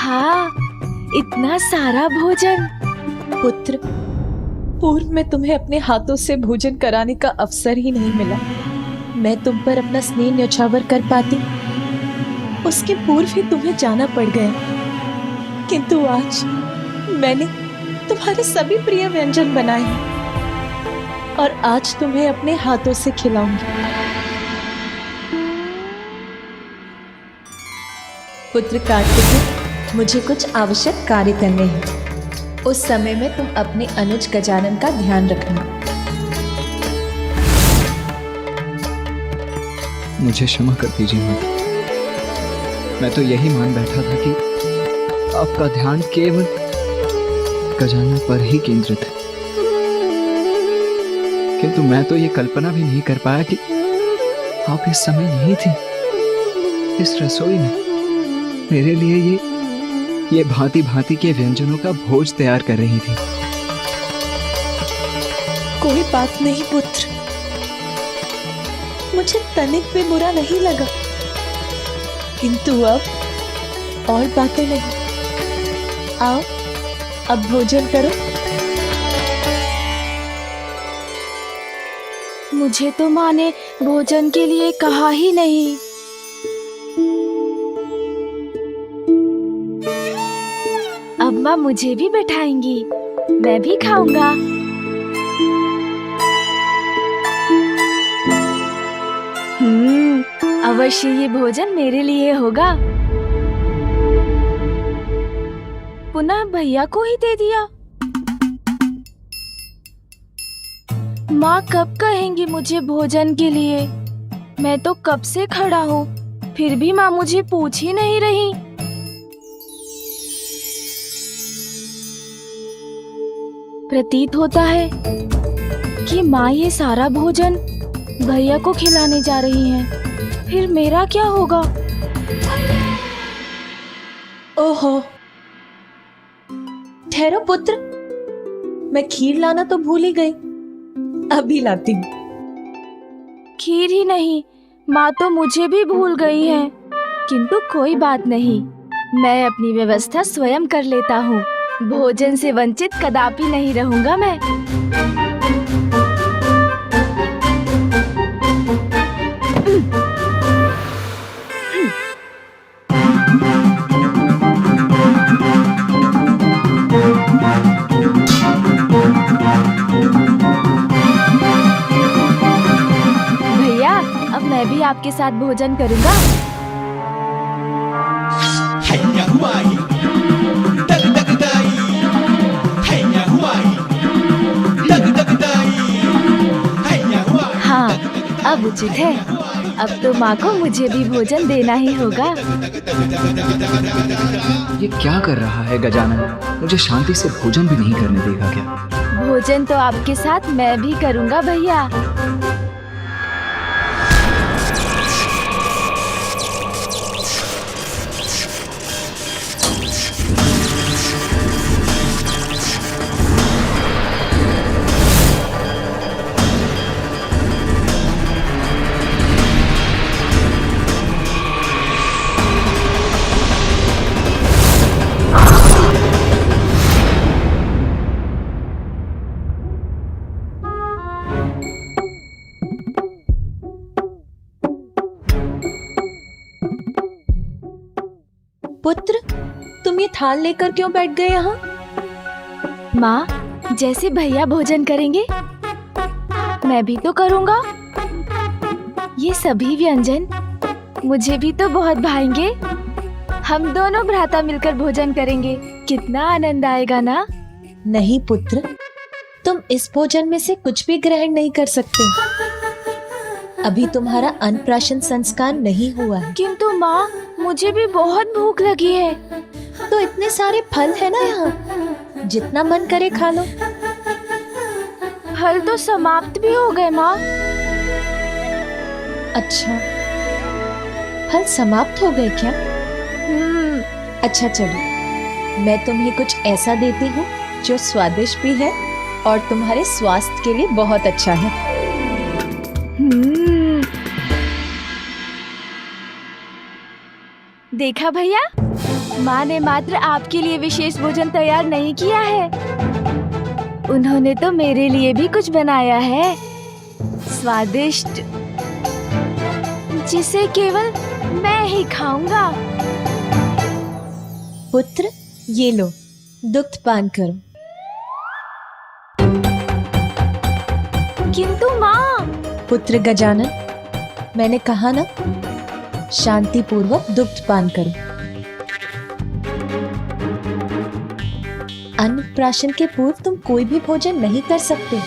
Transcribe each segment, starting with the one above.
आहा, इतना सारा भोजन। पुत्र, पूर्व में तुम्हें अपने हाथों से भोजन कराने का अवसर ही नहीं मिला। मैं तुम पर अपना स्नेह न्यौछावर कर पाती, उसके पूर्व ही तुम्हें जाना पड़ गया। किंतु आज मैंने तुम्हारे सभी प्रिय व्यंजन बनाए हैं और आज तुम्हें अपने हाथों से खिलाऊंगी। पुत्र कार्तिकेय, मुझे कुछ आवश्यक कार्य करने हैं। उस समय में तुम अपने अनुज गजानन का ध्यान रखना। मुझे क्षमा कर दीजिए माता। मैं तो यही मान बैठा था कि आपका ध्यान केवल गजानन पर ही केंद्रित है, किंतु मैं तो ये कल्पना भी नहीं कर पाया कि आप इस समय नहीं थी इस रसोई में मेरे लिए ये भांति भांति के व्यंजनों का भोज तैयार कर रही थी। कोई बात नहीं पुत्र, मुझे तनिक भी बुरा नहीं लगा, किंतु अब और बातें नहीं। आओ अब भोजन करो। मुझे तो माँ ने भोजन के लिए कहा ही नहीं। अब माँ मुझे भी बैठाएंगी, मैं भी खाऊंगा। अवश्य ये भोजन मेरे लिए होगा। पुनः भैया को ही दे दिया। माँ कब कहेंगी मुझे भोजन के लिए? मैं तो कब से खड़ा हूँ, फिर भी माँ मुझे पूछ ही नहीं रही। प्रतीत होता है कि माँ ये सारा भोजन भैया को खिलाने जा रही हैं। फिर मेरा क्या होगा? ओहो, ठहरो पुत्र, मैं खीर लाना तो भूल ही गई, अभी लाती हूँ। खीर ही नहीं, माँ तो मुझे भी भूल गई है। किंतु कोई बात नहीं, मैं अपनी व्यवस्था स्वयं कर लेता हूँ। भोजन से वंचित कदापि नहीं रहूंगा मैं। भैया, अब मैं भी आपके साथ भोजन करूंगा। हाँ, अब उचित है। अब तो माँ को मुझे भी भोजन देना ही होगा। ये क्या कर रहा है गजानन? मुझे शांति से भोजन भी नहीं करने देगा क्या? भोजन तो आपके साथ मैं भी करूंगा भैया। पुत्र, तुम ये थाल लेकर क्यों बैठ गए यहाँ? माँ, जैसे भैया भोजन करेंगे मैं भी तो करूँगा। ये सभी व्यंजन मुझे भी तो बहुत भाएंगे। हम दोनों भ्राता मिलकर भोजन करेंगे, कितना आनंद आएगा ना? नहीं पुत्र, तुम इस भोजन में से कुछ भी ग्रहण नहीं कर सकते। अभी तुम्हारा अन्नप्राशन संस्कार नहीं हुआ है। किंतु माँ, मुझे भी बहुत भूख लगी है। तो इतने सारे फल है ना यहाँ, जितना मन करे खा लो। फल तो समाप्त भी हो गए माँ। अच्छा, फल समाप्त हो गए क्या? अच्छा चलो, मैं तुम्हें कुछ ऐसा देती हूँ जो स्वादिष्ट भी है और तुम्हारे स्वास्थ्य के लिए बहुत अच्छा है। देखा भैया, माँ ने मात्र आपके लिए विशेष भोजन तैयार नहीं किया है, उन्होंने तो मेरे लिए भी कुछ बनाया है, स्वादिष्ट, जिसे केवल मैं ही खाऊंगा। पुत्र, ये लो, दुग्ध पान करो। किंतु माँ। पुत्र गजानन, मैंने कहा ना, शांति पूर्वक दुग्ध पान करो। अन्नप्राशन के पूर्व तुम कोई भी भोजन नहीं कर सकते।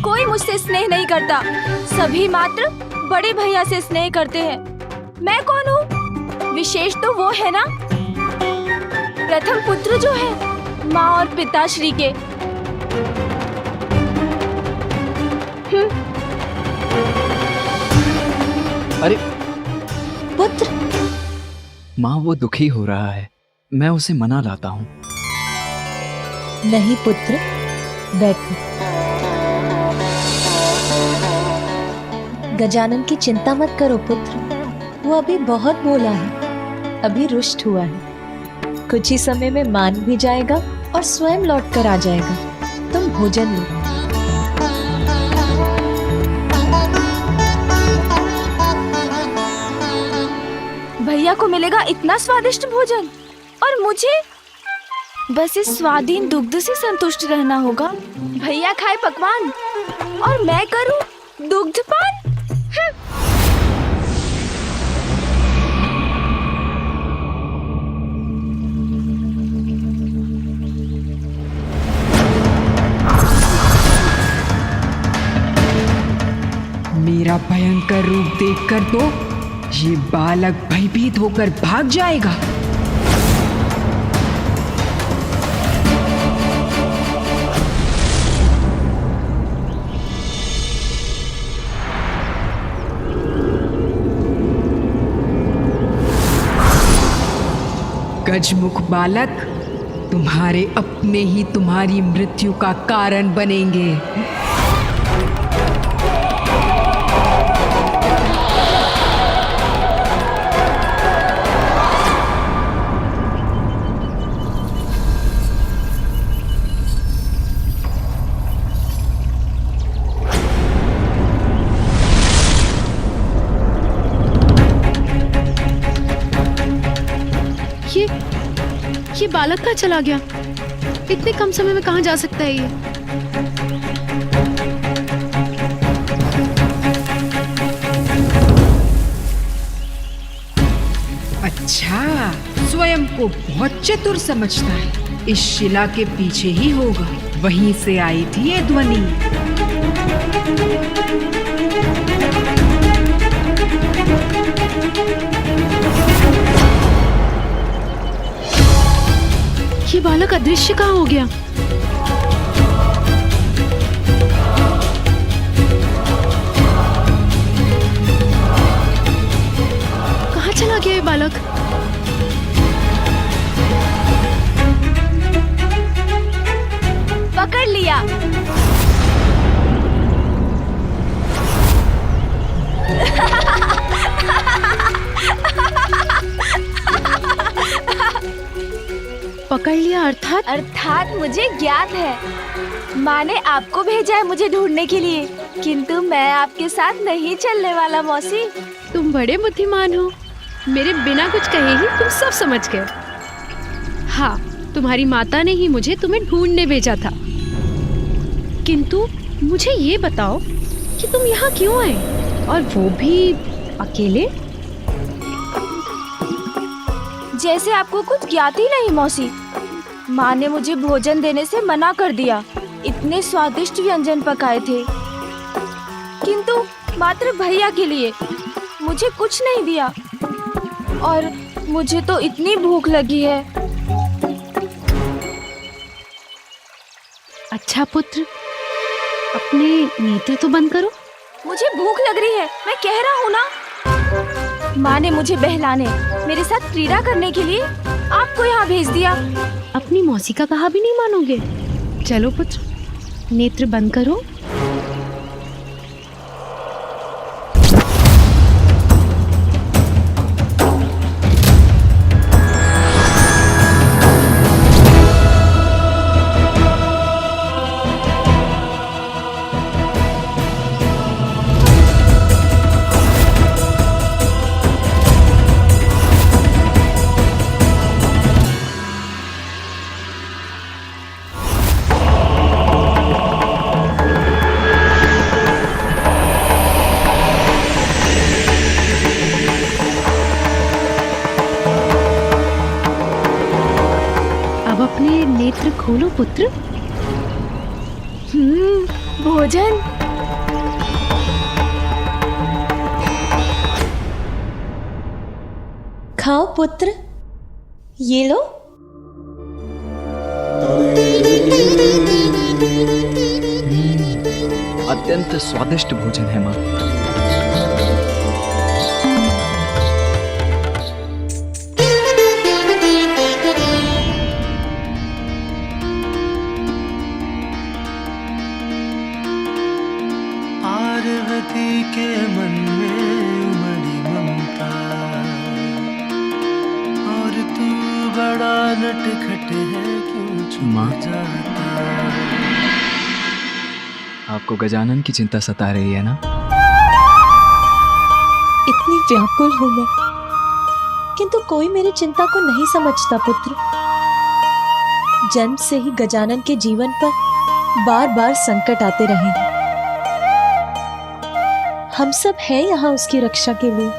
कोई मुझसे स्नेह नहीं करता, सभी मात्र बड़े भैया से स्नेह करते हैं। मैं कौन हूँ? विशेष तो वो है ना, प्रथम पुत्र जो है माँ और पिताश्री के। अरे पुत्र, माँ, वो दुखी हो रहा है, मैं उसे मना लाता हूँ। नहीं पुत्र, बैठो। गजानन की चिंता मत करो पुत्र, वो अभी बहुत भोला है, अभी रुष्ट हुआ है। कुछ ही समय में मान भी जाएगा और स्वयं लौट कर आ जाएगा। तुम भोजन लो। भैया को मिलेगा इतना स्वादिष्ट भोजन और मुझे बस इस स्वादीन दुग्ध से संतुष्ट रहना होगा। भैया खाए पकवान और मैं करूं दुग्ध पान। मेरा भयंकर रूप देखकर तो ये बालक भयभीत होकर भाग जाएगा। गजमुख बालक, तुम्हारे अपने ही तुम्हारी मृत्यु का कारण बनेंगे। ये बालक कहाँ चला गया? इतने कम समय में कहाँ जा सकता है ये? अच्छा, स्वयं को बहुत चतुर समझता है। इस शिला के पीछे ही होगा, वहीं से आई थी ये ध्वनि। ये बालक अदृश्य कहाँ हो गया? कहाँ चला गया ये बालक? पकड़ लिया। पकड़ लिया अर्थात मुझे ज्ञात है, माँ ने आपको भेजा है मुझे ढूंढने के लिए, किंतु मैं आपके साथ नहीं चलने वाला मौसी। तुम बड़े बुद्धिमान हो, मेरे बिना कुछ कहे ही तुम सब समझ गए। हाँ, तुम्हारी माता ने ही मुझे तुम्हें ढूंढने भेजा था। किंतु मुझे ये बताओ कि तुम यहाँ क्यों आए, और वो भी अकेले? जैसे आपको कुछ ज्ञात ही नहीं मौसी। माँ ने मुझे भोजन देने से मना कर दिया। इतने स्वादिष्ट व्यंजन पकाए थे, किंतु मात्र भैया के लिए मुझे कुछ नहीं दिया, और मुझे तो इतनी भूख लगी है। अच्छा पुत्र, अपने नेत्र तो बंद करो। मुझे भूख लग रही है, मैं कह रहा हूँ ना। माँ ने मुझे बहलाने, मेरे साथ क्रीड़ा करने के लिए आपको यहाँ भेज दिया। अपनी मौसी का कहा भी नहीं मानोगे? चलो पुत्र, नेत्र बंद करो। अब अपने नेत्र खोलो पुत्र। भोजन। खाओ पुत्र, ये लो। अत्यंत स्वादिष्ट भोजन है माँ। पार्वती के मन में उमड़ी ममता, और तू बड़ा नटखट है, क्यों छुप माँ। जाता। आपको गजानन की चिंता सता रही है ना? इतनी व्याकुल हूं मैं, किंतु कोई मेरी चिंता को नहीं समझता पुत्र। जन्म से ही गजानन के जीवन पर बार बार संकट आते रहे हैं। हम सब हैं यहाँ उसकी रक्षा के लिए,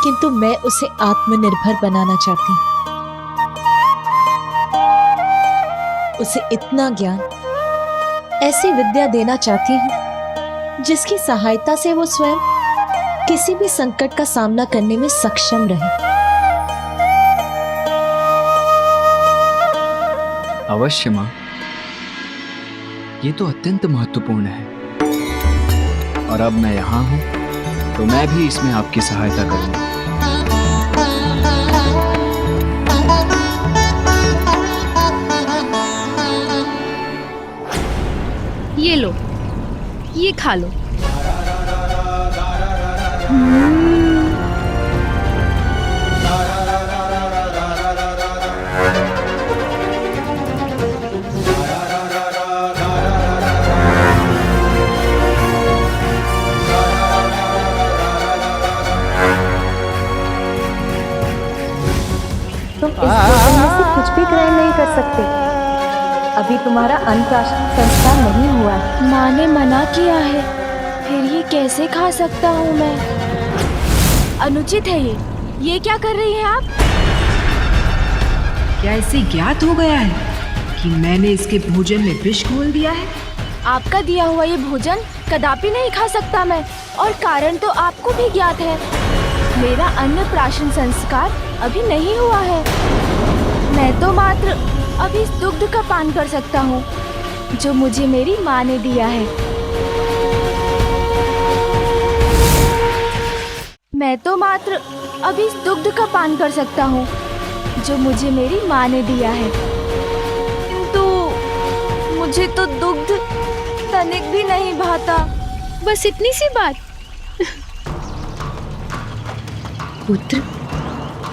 किंतु मैं उसे आत्मनिर्भर बनाना चाहती हूँ। उसे इतना ज्ञान, ऐसी विद्या देना चाहती हूँ जिसकी सहायता से वो स्वयं किसी भी संकट का सामना करने में सक्षम रहे। अवश्य माँ, ये तो अत्यंत महत्वपूर्ण है, और अब मैं यहाँ हूँ तो मैं भी इसमें आपकी सहायता करूँगा। ये लो, ये खा लो। तुम इस भोजन में से कुछ भी ग्रहण नहीं कर सकते। अभी तुम्हारा अन्नप्राशन संस्कार नहीं हुआ है। माँ ने मना किया है, फिर ये कैसे खा सकता हूँ मैं? अनुचित है ये क्या कर रही हैं आप? क्या इसे ज्ञात हो गया है कि मैंने इसके भोजन में विष घोल दिया है? आपका दिया हुआ ये भोजन कदापि नहीं खा सकता मैं, और कारण तो आपको भी ज्ञात है। मेरा अन्नप्राशन संस्कार अभी नहीं हुआ है। मैं तो मात्र अभी इस दुग्ध का पान कर सकता हूँ जो मुझे मेरी माँ ने दिया है। मैं तो मात्र अभी इस दुग्ध का पान कर सकता हूँ जो मुझे मेरी माँ ने दिया है, किंतु मुझे तो दुग्ध तनिक भी नहीं भाता। बस इतनी सी बात। पुत्र,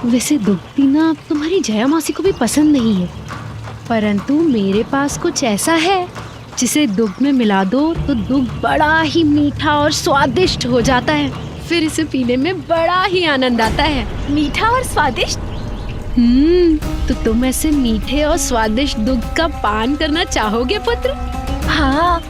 वैसे दुग्ध पीना तुम्हारी जया मौसी को भी पसंद नहीं है, परंतु मेरे पास कुछ ऐसा है जिसे दुग्ध में मिला दो तो दुग्ध बड़ा ही मीठा और स्वादिष्ट हो जाता है। फिर इसे पीने में बड़ा ही आनंद आता है। मीठा और स्वादिष्ट? तो तुम ऐसे मीठे और स्वादिष्ट दुग्ध का पान करना चाहोगे पुत्र? हाँ।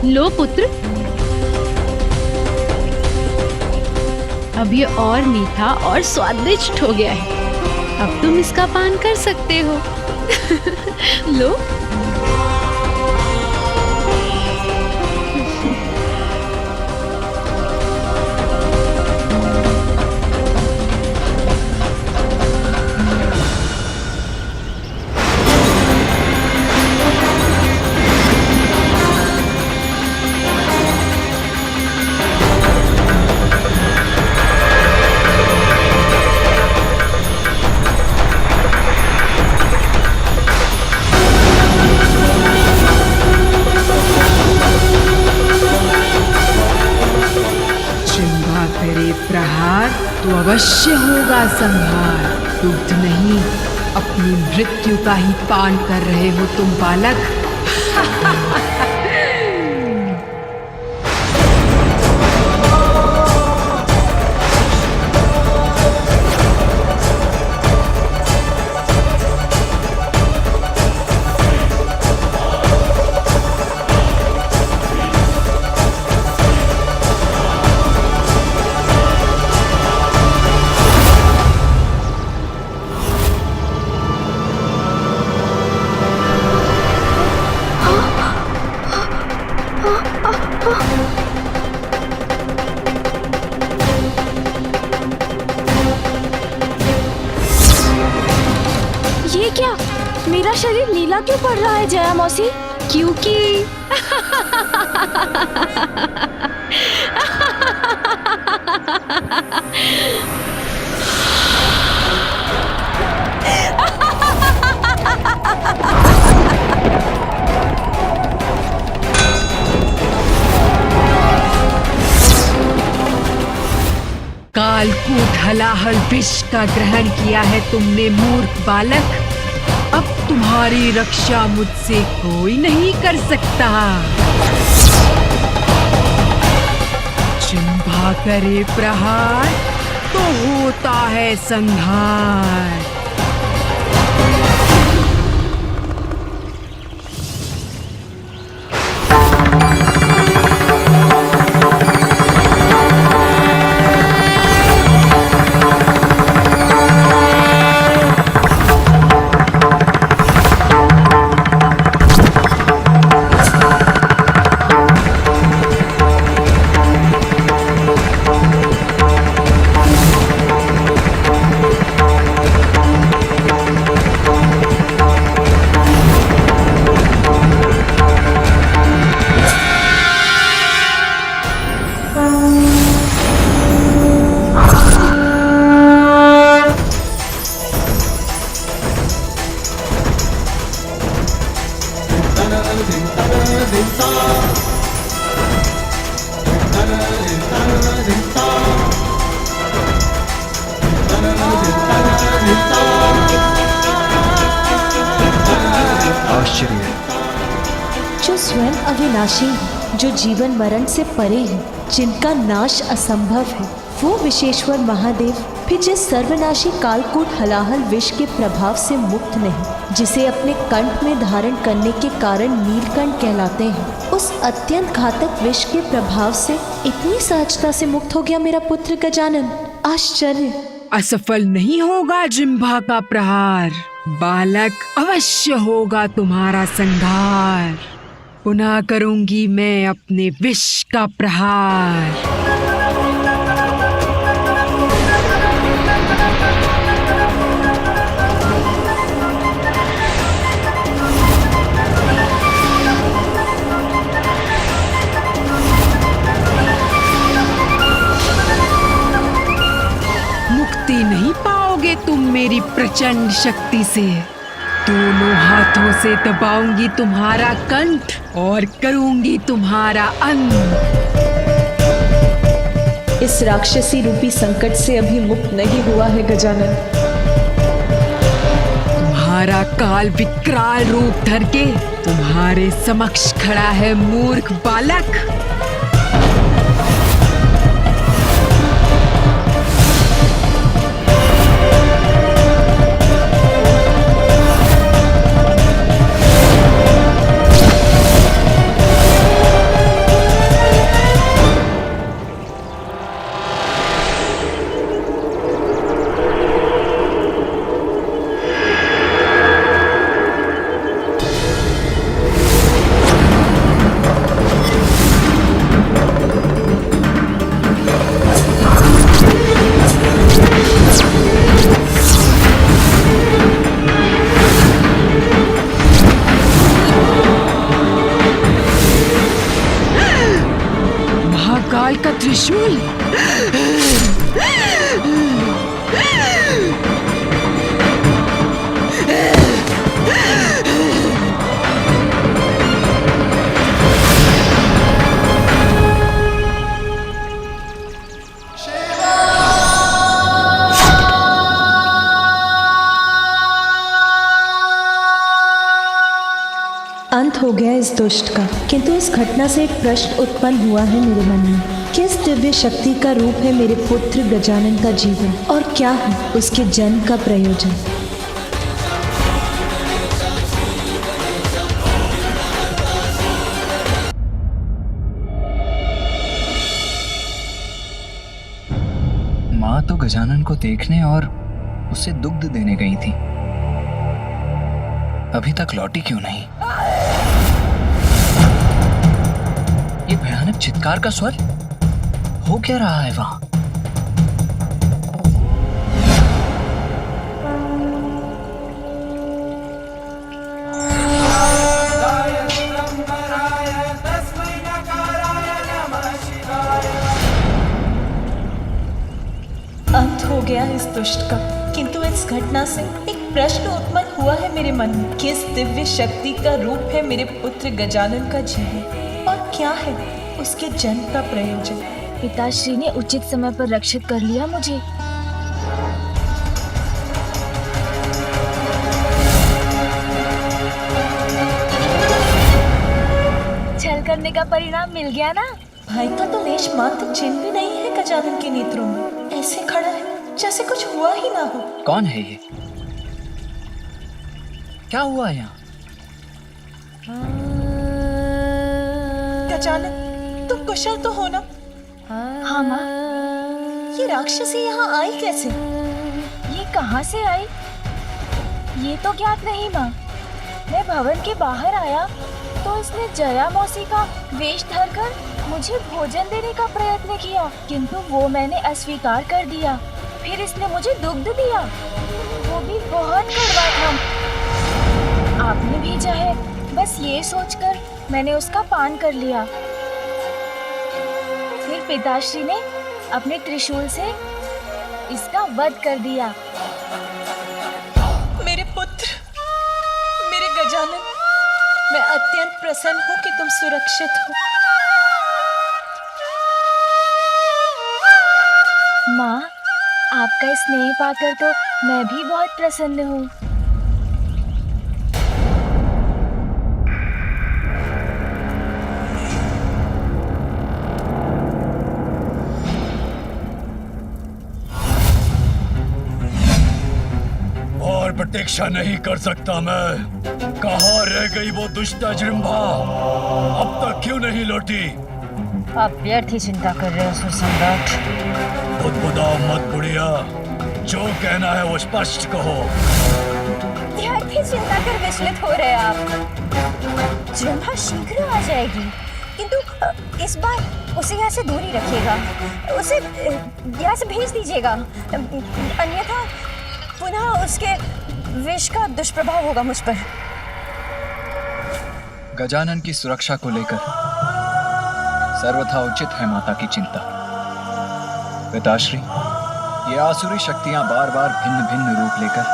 लो पुत्र, अब ये और मीठा और स्वादिष्ट हो गया है। अब तुम इसका पान कर सकते हो। लो। चिंबा करे प्रहार तो अवश्य होगा संहार। दूध नहीं, अपनी मृत्यु का ही पान कर रहे हो तुम बालक। ये क्या? मेरा शरीर नीला क्यों पड़ रहा है जया मौसी? क्योंकि कालकूट हलाहल विष का ग्रहण किया है तुमने मूर्ख बालक। अब तुम्हारी रक्षा मुझसे कोई नहीं कर सकता। चिंबा करे प्रहार तो होता है संहार। आश्चर्य है। जो स्वयं अविनाशी है, जो जीवन मरण से परे है, जिनका नाश असंभव है, वो विश्वेश्वर महादेव फिर जिस सर्वनाशी कालकूट हलाहल विष के प्रभाव से मुक्त नहीं, जिसे अपने कंठ में धारण करने के कारण नीलकंठ कहलाते हैं, उस अत्यंत घातक विष के प्रभाव से इतनी सहजता से मुक्त हो गया मेरा पुत्र गजानन। आश्चर्य। असफल नहीं होगा जिह्वा का प्रहार बालक, अवश्य होगा तुम्हारा संहार। पुनः करूंगी मैं अपने विष का प्रहार। मुक्ति नहीं पाओगे तुम मेरी प्रचंड शक्ति से। दोनों हाथों से दबाऊंगी तुम्हारा कंठ और करूंगी तुम्हारा अंत। इस राक्षसी रूपी संकट से अभी मुक्त नहीं हुआ है गजानन। तुम्हारा काल विकराल रूप धर के तुम्हारे समक्ष खड़ा है मूर्ख बालक। महाकाल का त्रिशूल। अंत हो गया इस दुष्ट का, किंतु इस घटना से एक प्रश्न उत्पन्न हुआ है मेरे मन में। किस दिव्य शक्ति का रूप है मेरे पुत्र गजानन का जीवन, और क्या है उसके जन्म का प्रयोजन? माँ तो गजानन को देखने और उसे दुग्ध देने गई थी, अभी तक लौटी क्यों नहीं? ये भयानक चित्कार का स्वर, हो क्या रहा है वहां? अंत हो गया इस दुष्ट का, किंतु इस घटना से एक प्रश्न उत्पन्न हुआ है मेरे मन में। किस दिव्य शक्ति का रूप है मेरे पुत्र गजानन का जीवन, और क्या है उसके जन्म का प्रयोजन? पिताश्री ने उचित समय पर रक्षित कर लिया मुझे। छल करने का परिणाम मिल गया ना। भाई का तो लेश मात्र चिन्ह भी नहीं है गजानन के नेत्रों में, ऐसे खड़ा है जैसे कुछ हुआ ही ना हो। कौन है ये? क्या हुआ यहाँ? गजानन, तुम कुशल तो हो ना? हाँ माँ। ये राक्षसी यहाँ आई कैसे? ये कहाँ से आई ये तो ज्ञात नहीं माँ। मैं भवन के बाहर आया तो इसने जया मौसी का वेश धरकर मुझे भोजन देने का प्रयत्न किया, किंतु वो मैंने अस्वीकार कर दिया। फिर इसने मुझे दुग्ध दिया, वो भी बहुत कड़वा था। आपने भेजा है, बस ये सोचकर मैंने उसका पान कर लिया। फिर पिताश्री ने अपने त्रिशूल से इसका वध कर दिया। मेरे पुत्र, मेरे गजानन, मैं अत्यंत प्रसन्न हूँ कि तुम सुरक्षित हो। माँ, आपका स्नेह पाकर तो मैं भी बहुत प्रसन्न हूँ। और प्रतीक्षा नहीं कर सकता मैं। कहाँ रह गई वो दुष्ट अजृंभा? अब तक क्यों नहीं लौटी? आप व्यर्थ ही चिंता कर रहे हो सुसम्राट। बुदबुदाओ मत बुढ़िया, जो कहना है वो स्पष्ट कहो। व्यर्थ ही चिंता कर विचलित हो रहे हैं आप। जृंभा शीघ्र आ जाएगी, किंतु इस बार उसे यहाँ से दूर ही रखिएगा। उसे यहाँ से भेज दीजिएगा, अन्यथा पुनः उसके विष का दुष्प्रभाव होगा मुझ पर। गजानन की सुरक्षा को लेकर सर्वथा उचित है माता की चिंता। पिताश्री, ये आसुरी शक्तियां बार बार भिन्न भिन्न रूप लेकर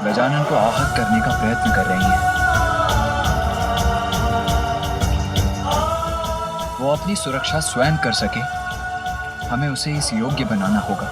गजानन को आहत करने का प्रयत्न कर रही हैं। वो अपनी सुरक्षा स्वयं कर सके, हमें उसे इस योग्य बनाना होगा।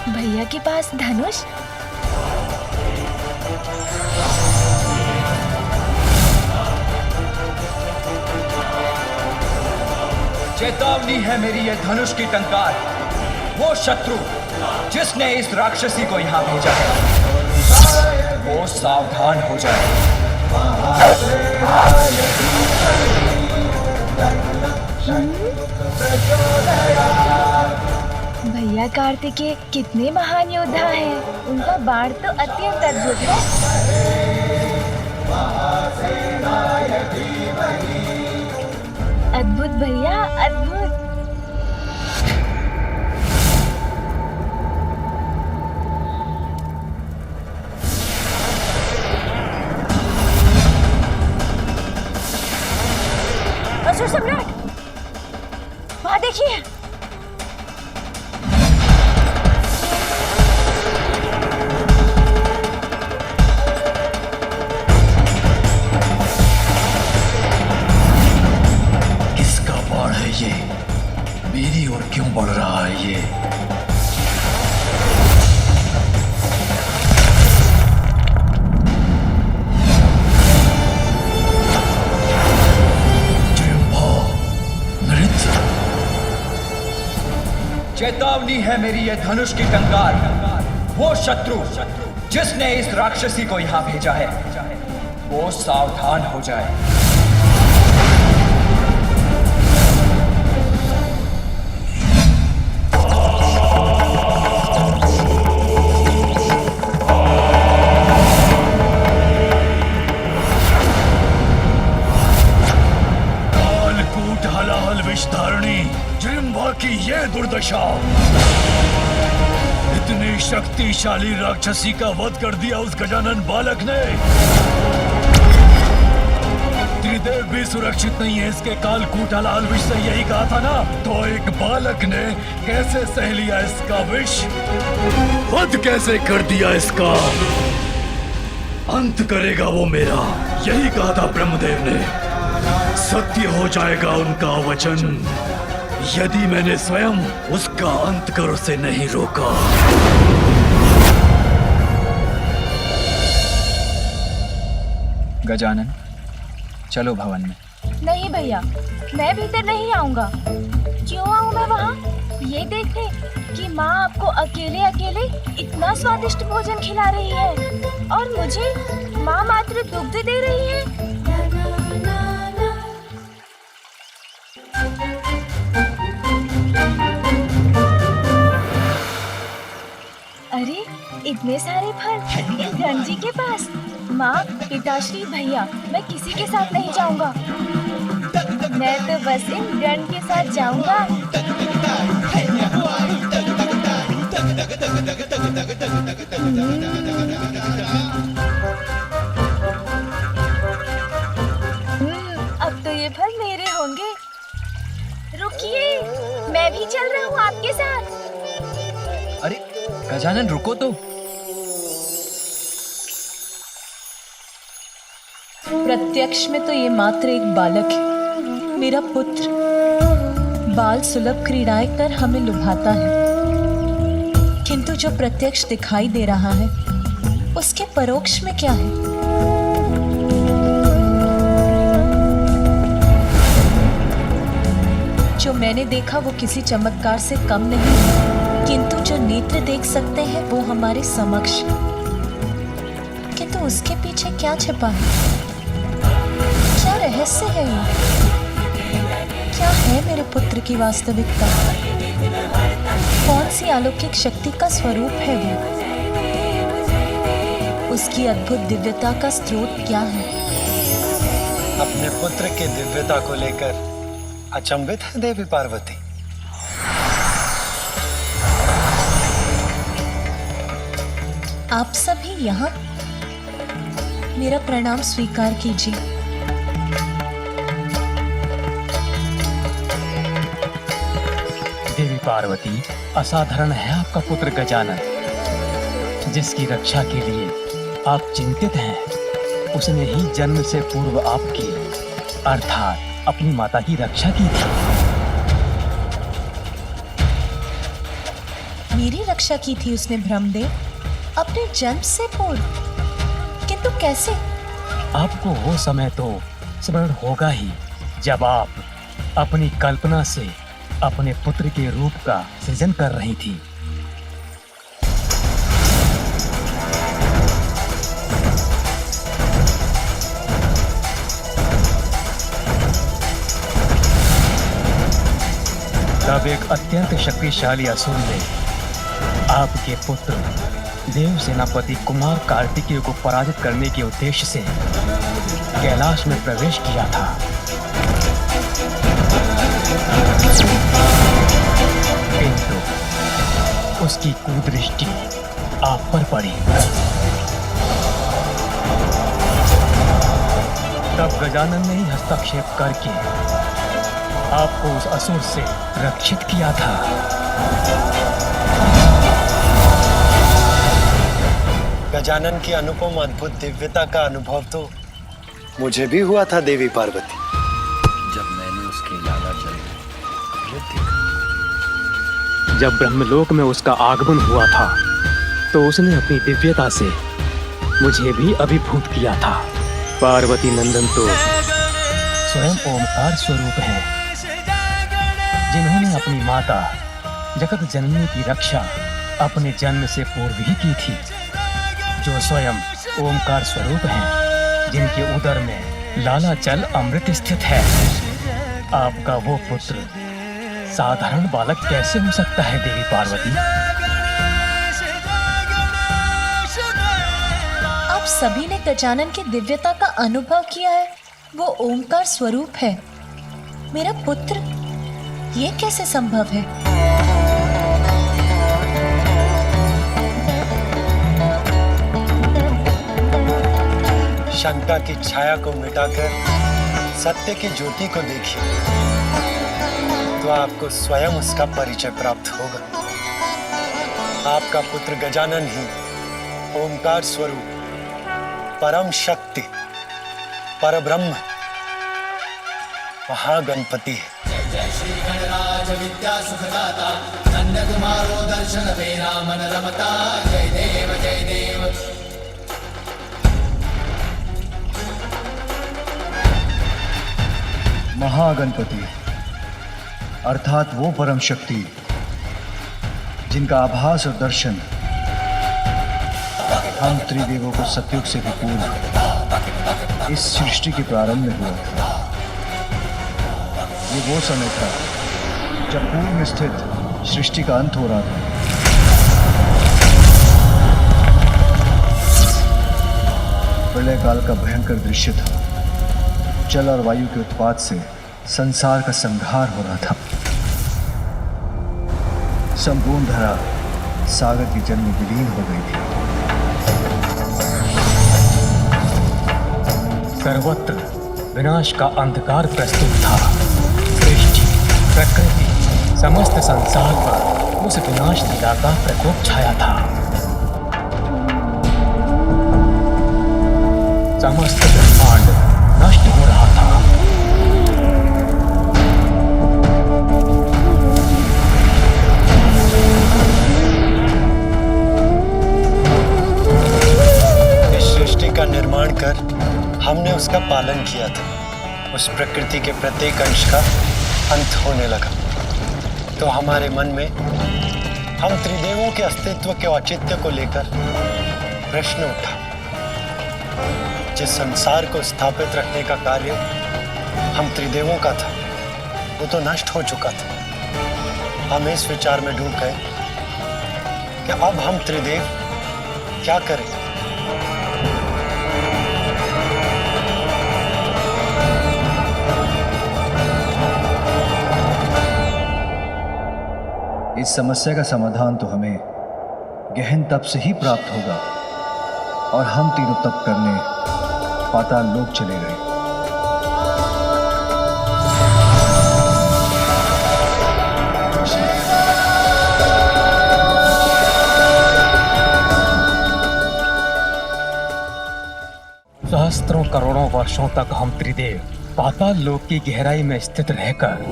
भैया के पास धनुष? चेतावनी है मेरी ये धनुष की टंकार। वो शत्रु जिसने इस राक्षसी को यहाँ भेजा है, वो सावधान हो जाए। भैया कार्तिकेय कितने महान योद्धा हैं। उनका बाण तो अत्यंत अद्भुत है। असुर सम्राट, वहां देखिए। किसका बाण है ये? मेरी ओर क्यों बढ़ रहा है ये? चेतावनी है मेरी ये धनुष की टंकार। वो शत्रु जिसने इस राक्षसी को यहाँ भेजा है, वो सावधान हो जाए। कालकूट हलाहल विषधारिणी जृंभा की ये दुर्दशा। इतनी शक्तिशाली राक्षसी का वध कर दिया उस गजानन बालक ने। त्रिदेव भी सुरक्षित नहीं है इसके कालकूट हलाहल विष से, यही कहा था ना? तो एक बालक ने कैसे सह लिया इसका विष? वध कैसे कर दिया इसका? अंत करेगा वो मेरा, यही कहा था ब्रह्मदेव ने। सत्य हो जाएगा उनका वचन यदि मैंने स्वयं उसका अंत कर उसे नहीं रोका। गजानन, चलो भवन में। नहीं भैया, मैं भीतर नहीं आऊंगा। क्यों आऊं मैं वहाँ? ये देखने कि माँ आपको अकेले अकेले इतना स्वादिष्ट भोजन खिला रही है और मुझे माँ मात्र दुग्ध दे रही है। अरे इतने सारे फल इस गंजी के पास। माँ, पिताश्री, भैया, मैं किसी के साथ नहीं जाऊंगा। मैं तो बस इन गण के साथ जाऊंगा। अब तो ये फल मेरे होंगे। रुकिए, मैं भी चल रहा हूँ आपके साथ। अरे गजानन, रुको तो। प्रत्यक्ष में तो ये मात्र एक बालक है, मेरा पुत्र। बाल सुलभ क्रीड़ाएं कर हमें लुभाता है, किंतु जो प्रत्यक्ष दिखाई दे रहा है उसके परोक्ष में क्या है? जो मैंने देखा वो किसी चमत्कार से कम नहीं है, किंतु जो नेत्र देख सकते हैं वो हमारे समक्ष, किंतु उसके पीछे क्या छिपा है? क्या रहस्य है ये? क्या है मेरे पुत्र की वास्तविकता? कौन सी अलौकिक शक्ति का स्वरूप है वो? उसकी अद्भुत दिव्यता का स्रोत क्या है? अपने पुत्र की दिव्यता को लेकर अचंभित है देवी पार्वती। आप सभी यहाँ, मेरा प्रणाम स्वीकार कीजिए। देवी पार्वती, असाधारण है आपका पुत्र गजानन, जिसकी रक्षा के लिए आप चिंतित हैं। उसने ही जन्म से पूर्व आपकी अर्थात अपनी माता की रक्षा की थी। मेरी रक्षा की थी उसने ब्रह्मदेव, अपने जन्म से पूर्व? किंतु कैसे? आपको वो समय तो स्मरण होगा ही जब आप अपनी कल्पना से अपने पुत्र के रूप का सृजन कर रही थी। तब एक अत्यंत शक्तिशाली असुर ने आपके पुत्र देव सेनापति कुमार कार्तिकेय को पराजित करने के उद्देश्य से कैलाश में प्रवेश किया था। किंतु उसकी कुदृष्टि आप पर पड़ी। तब गजानन ने ही हस्तक्षेप करके आपको उस असुर से रक्षित किया था। गजानन की अनुपम अद्भुत दिव्यता का अनुभव तो मुझे भी हुआ था देवी पार्वती, जब मैंने उसके लाला जल अमृत देखा। जब ब्रह्मलोक में उसका आगमन हुआ था तो उसने अपनी दिव्यता से मुझे भी अभिभूत किया था। पार्वती नंदन तो स्वयं ओमकार स्वरूप हैं, जिन्होंने अपनी माता जगत जननी की रक्षा अपने जन्म से पूर्व ही की थी, जो स्वयं ओमकार स्वरूप हैं, जिनके उदर में लाला जल अमृत स्थित है। आपका वो पुत्र साधारण बालक कैसे हो सकता है देवी पार्वती? आप सभी ने गजानन की दिव्यता का अनुभव किया है, वो ओमकार स्वरूप है। मेरा पुत्र, ये कैसे संभव है? शंका की छाया को मिटाकर सत्य की ज्योति को देखिए, तो आपको स्वयं उसका परिचय प्राप्त होगा। आपका पुत्र गजानन ही ओमकार स्वरूप, परम शक्ति, परब्रह्म, महागणपति है। महागणपति अर्थात वो परम शक्ति जिनका आभास और दर्शन हम त्रिदेवों को सतयुग से भी पूर्व इस सृष्टि के प्रारंभ में हुआ था। ये वो समय था जब पूर्व में स्थित सृष्टि का अंत हो रहा था। प्रलय काल का भयंकर दृश्य था। जल और वायु के उत्पात से संसार का संहार हो रहा था। संपूर्ण धरा सागर के जल में विलीन हो गई थी। सर्वत्र विनाश का अंधकार प्रस्तुत था। सृष्टि, प्रकृति, समस्त संसार पर उस विनाश लीला का प्रकोप छाया था। समस्त ब्रह्मांड नष्ट हो रहा था। इस सृष्टि का निर्माण कर हमने उसका पालन किया था। उस प्रकृति के प्रत्येक अंश का अंत होने लगा, तो हमारे मन में हम त्रिदेवों के अस्तित्व के औचित्य को लेकर प्रश्न उठा। जिस संसार को स्थापित रखने का कार्य हम त्रिदेवों का था, वो तो नष्ट हो चुका था। हम इस विचार में डूब गए कि अब हम त्रिदेव क्या करें। इस समस्या का समाधान तो हमें गहन तप से ही प्राप्त होगा, और हम तीनों तप करने पाताल लोक चले गए। सहस्त्रों करोड़ों वर्षों तक हम त्रिदेव पाताल लोक की गहराई में स्थित रहकर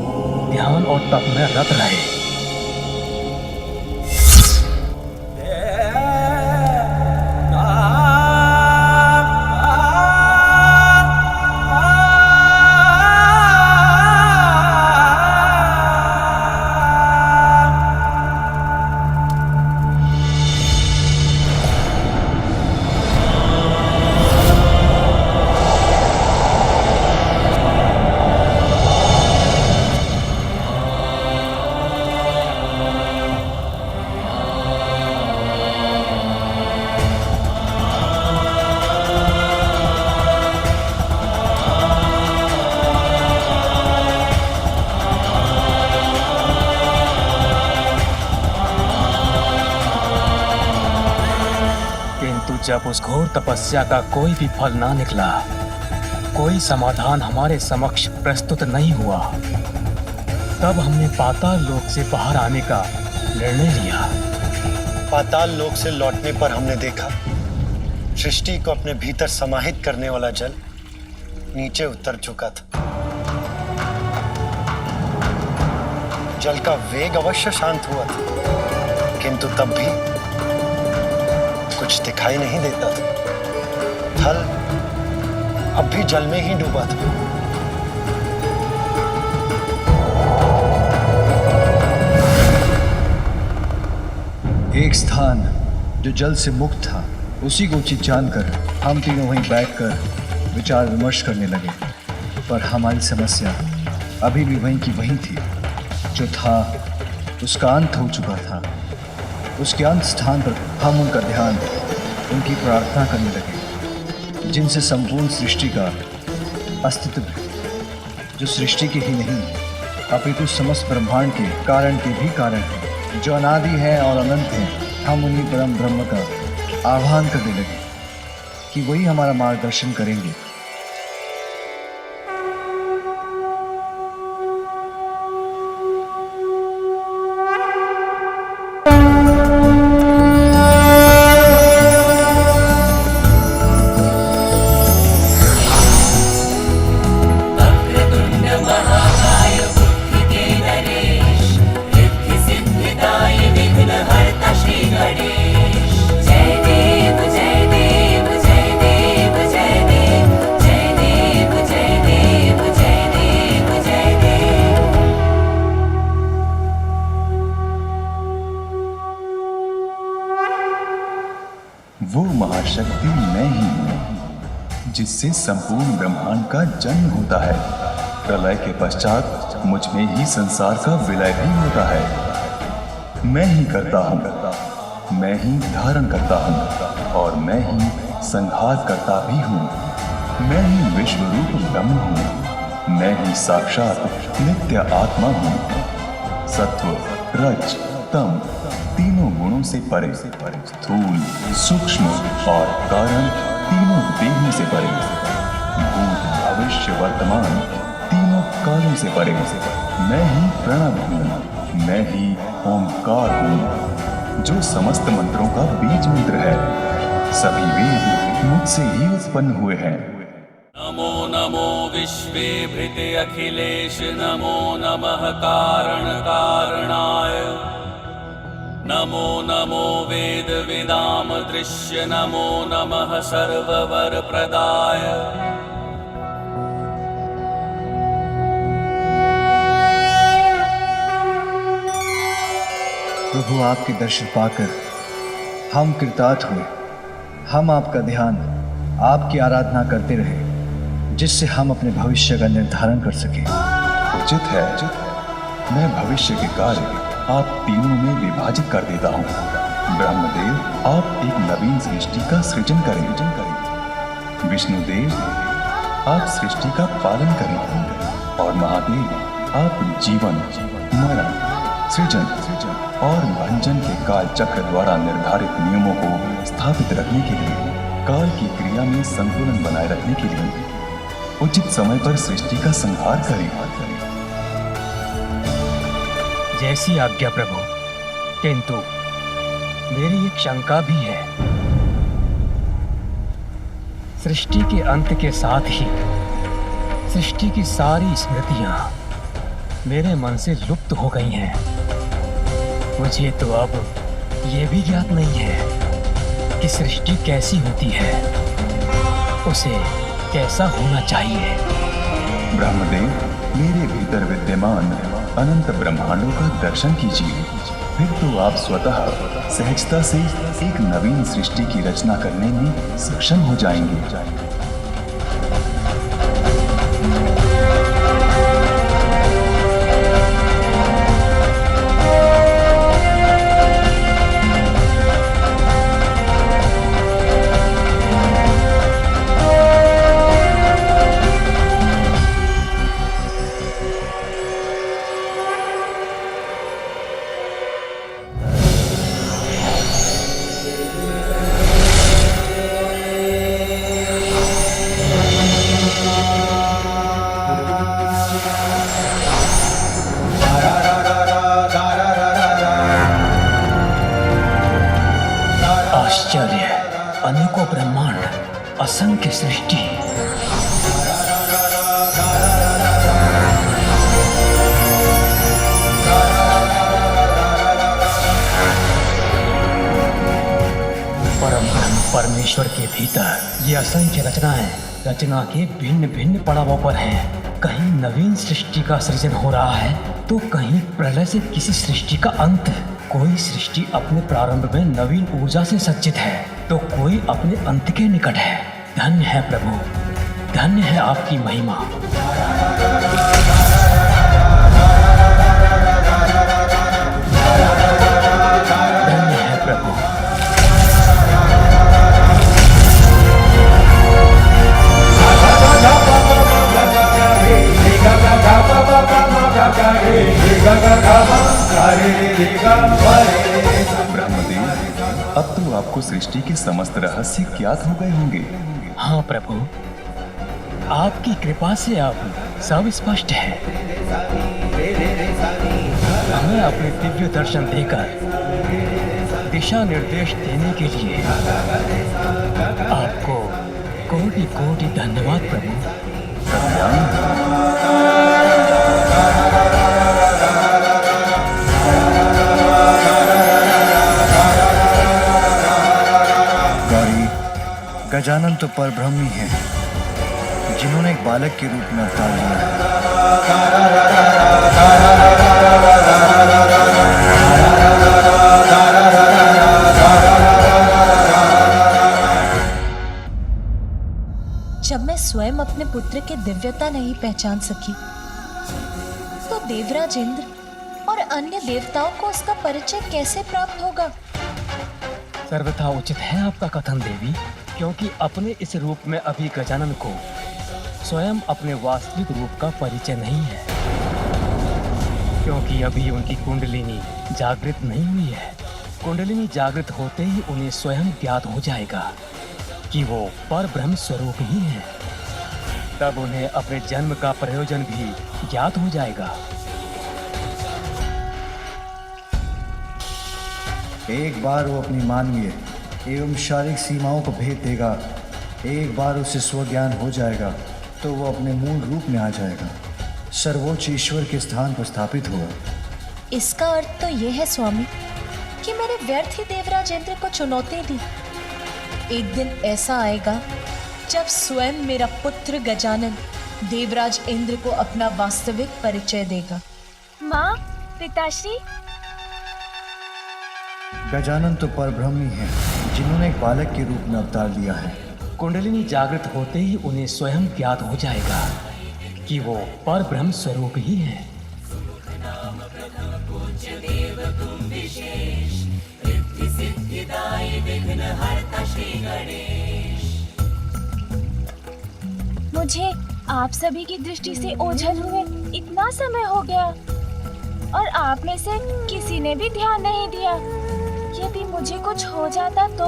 ध्यान और तप में रत रहे। जब उस घोर तपस्या का कोई भी फल ना निकला, कोई समाधान हमारे समक्ष प्रस्तुत नहीं हुआ, तब हमने पाताल लोक से बाहर आने का निर्णय लिया। पाताल लोक से लौटने पर हमने देखा सृष्टि को अपने भीतर समाहित करने वाला जल नीचे उतर चुका था। जल का वेग अवश्य शांत हुआ था, किंतु तब भी कुछ दिखाई नहीं देता था। थल अब भी जल में ही डूबा था। एक स्थान जो जल से मुक्त था, उसी को उचित जानकर हम तीनों वहीं बैठकर विचार विमर्श करने लगे। पर हमारी समस्या अभी भी वहीं की वहीं थी। जो था उसका अंत हो चुका था। उसके अंत स्थान पर हम उनका ध्यान, उनकी प्रार्थना करने लगे, जिनसे संपूर्ण सृष्टि का अस्तित्व, जो सृष्टि के ही नहीं अपितु समस्त ब्रह्मांड के कारण के भी कारण है, जो अनादि है और अनंत है। हम उन्हीं परम ब्रह्म का आह्वान करने लगे कि वही हमारा मार्गदर्शन करेंगे। वो महाशक्ति मैं ही हूँ जिससे संपूर्ण ब्रह्मांड का जन्म होता है। प्रलय के पश्चात मुझ में ही संसार का विलय भी होता है। मैं ही करता हूँ, मैं ही धारण करता हूँ और मैं ही संहार करता भी हूँ। मैं ही विश्व रूप ब्रह्म हूँ। मैं ही साक्षात नित्य आत्मा हूँ। सत्व, रज, तम तीनों गुणों से परे, स्थूल, सूक्ष्म और कारण तीनों देहों से परे, भूत, भविष्य, वर्तमान तीनों कालों से परे। मैं ही प्रणव हूँ, मैं ही ओंकार हूँ, जो समस्त मंत्रों का बीज मंत्र है। सभी वेद मुझसे ही उत्पन्न हुए हैं। नमो नमो विश्वे भृते अखिलेश, नमो नमः कारण कारणाय, नमो नमो वेद विदाम दृश्य, नमो नमः सर्ववर प्रदाय। प्रभु, आपके दर्शन पाकर हम कृतार्थ हुए। हम आपका ध्यान, आपकी आराधना करते रहे, जिससे हम अपने भविष्य का निर्धारण कर सके। उचित है, मैं भविष्य के कार्य आप तीनों में विभाजित कर देता हूँ। ब्रह्मदेव, आप एक नवीन सृष्टि का सृजन करें। विष्णुदेव, आप सृष्टि का पालन करें। और महादेव, आप जीवन, मरण, सृजन और भंजन के काल चक्र द्वारा निर्धारित नियमों को स्थापित रखने के लिए, काल की क्रिया में संतुलन बनाए रखने के लिए उचित समय पर सृष्टि का संहार करें। जैसी आज्ञा प्रभु, किंतु मेरी एक शंका भी है। सृष्टि के अंत के साथ ही सृष्टि की सारी स्मृतियां मेरे मन से लुप्त हो गई हैं। मुझे तो अब ये भी ज्ञात नहीं है कि सृष्टि कैसी होती है, उसे कैसा होना चाहिए। ब्रह्मदेव, मेरे भीतर विद्यमान अनंत ब्रह्मांडों का दर्शन कीजिए, फिर तो आप स्वतः सहजता से एक नवीन सृष्टि की रचना करने में सक्षम हो जाएंगे। असंख्य सृष्टि। परम ब्रह्म परमेश्वर के भीतर ये असंख्य रचनाएं रचना के भिन्न भिन्न पड़ावों पर हैं। कहीं नवीन सृष्टि का सृजन हो रहा है तो कहीं प्रलय से किसी सृष्टि का अंत। कोई सृष्टि अपने प्रारंभ में नवीन ऊर्जा से सज्जित है तो कोई अपने अंत के निकट है। धन्य है प्रभु, धन्य है आपकी महिमा। धन्य है प्रभु। ब्रह्मदेव, अब तो आपको सृष्टि के समस्त रहस्य ज्ञात हो गए होंगे। हाँ प्रभु, आपकी कृपा से अब सब स्पष्ट है। हमें अपने दिव्य दर्शन देकर दिशा निर्देश देने के लिए आपको कोटि कोटि धन्यवाद प्रभु। गौरी, गजानन तो परब्रह्मी हैं, जिन्होंने एक बालक के रूप में अवतार लिया है। जब मैं स्वयं अपने पुत्र की दिव्यता नहीं पहचान सकी तो देवराज इंद्र और अन्य देवताओं को उसका परिचय कैसे प्राप्त होगा? सर्वथा उचित है आपका कथन देवी, क्योंकि अपने इस रूप में अभी गजानन को स्वयं अपने वास्तविक रूप का परिचय नहीं है, क्योंकि अभी उनकी कुंडलिनी जागृत नहीं हुई है। कुंडलिनी जागृत होते ही उन्हें स्वयं ज्ञात हो जाएगा कि वो परब्रह्म स्वरूप ही है। तब उन्हें अपने जन्म का प्रयोजन भी ज्ञात हो जाएगा। एक बार वो अपनी मानवीय एवं शारीरिक सीमाओं को भेद देगा, एक बार उसे स्वज्ञान हो जाएगा तो वो अपने मूल रूप में आ जाएगा, सर्वोच्च ईश्वर के स्थान पर स्थापित होगा। इसका अर्थ तो ये है स्वामी कि मैंने व्यर्थ ही देवराज इंद्र को चुनौती दी। एक दिन ऐसा आएगा जब स्वयं मेरा पुत्र गजानन देवराज इंद्र को अपना वास्तविक परिचय देगा। माँ, पिताश्री। गजानन तो परब्रह्मी हैं, जिन्होंने एक बालक के रूप में अवतार लिया है। कुंडलिनी जागृत होते ही उन्हें स्वयं ज्ञात हो जाएगा कि वो परब्रह्म स्वरूप ही है। मुझे आप सभी की दृष्टि से ओझल हुए इतना समय हो गया और आप में से किसी ने भी ध्यान नहीं दिया। यदि मुझे कुछ हो जाता तो?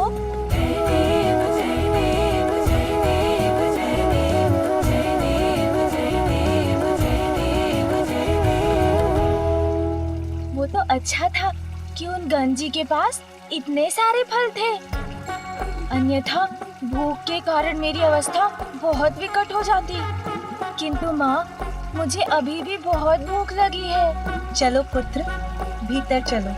वो तो अच्छा था कि उन गंजी के पास इतने सारे फल थे, अन्यथा भूख के कारण मेरी अवस्था बहुत विकट हो जाती। किंतु माँ, मुझे अभी भी बहुत भूख लगी है। चलो पुत्र, भीतर चलो,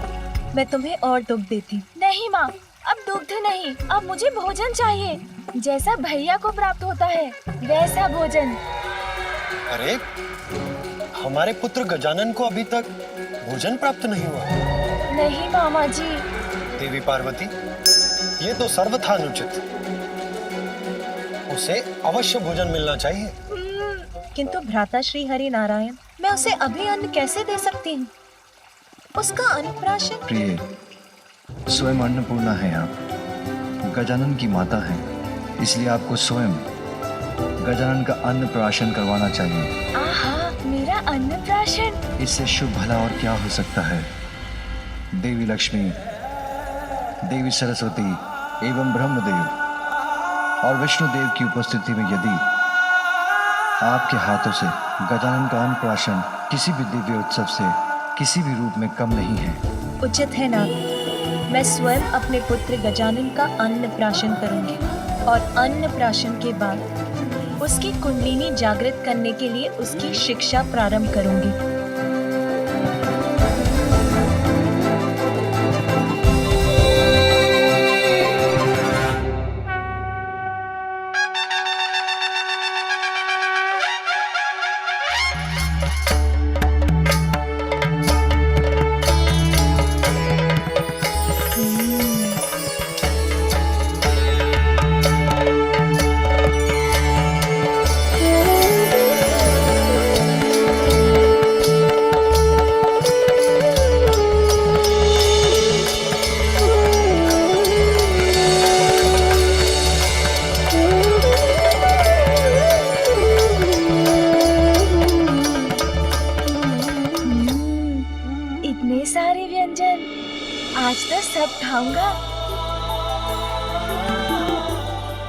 मैं तुम्हें और दुग्ध देती। नहीं माँ, अब दुग्ध नहीं, अब मुझे भोजन चाहिए, जैसा भैया को प्राप्त होता है वैसा भोजन। अरे, हमारे पुत्र गजानन को अभी तक भोजन प्राप्त नहीं हुआ। नहीं मामा जी। देवी पार्वती, ये तो सर्वथा अनुचित। उसे अवश्य भोजन मिलना चाहिए। किंतु भ्राता श्री हरि नारायण, मैं उसे अभी अन्न कैसे दे सकती हूँ? उसका अन्नप्राशन। प्रिय, स्वयं अन्नपूर्णा है आप, गजानन की माता है, इसलिए आपको स्वयं गजानन का अन्नप्राशन करवाना चाहिए। आहा, मेरा अन्नप्राशन। इससे शुभ भला और क्या हो सकता है। देवी लक्ष्मी, देवी सरस्वती एवं ब्रह्मदेव और विष्णु देव की उपस्थिति में यदि आपके हाथों से गजानन का अन्नप्राशन किसी भी दिव्य उत्सव से किसी भी रूप में कम नहीं है। उचित है नाग, मैं स्वयं अपने पुत्र गजानन का अन्नप्राशन करूंगी। और अन्न प्राशन के बाद उसकी कुंडलिनी जागृत करने के लिए उसकी शिक्षा प्रारंभ करूंगी। इतने सारे व्यंजन, आज तो सब खाऊंगा।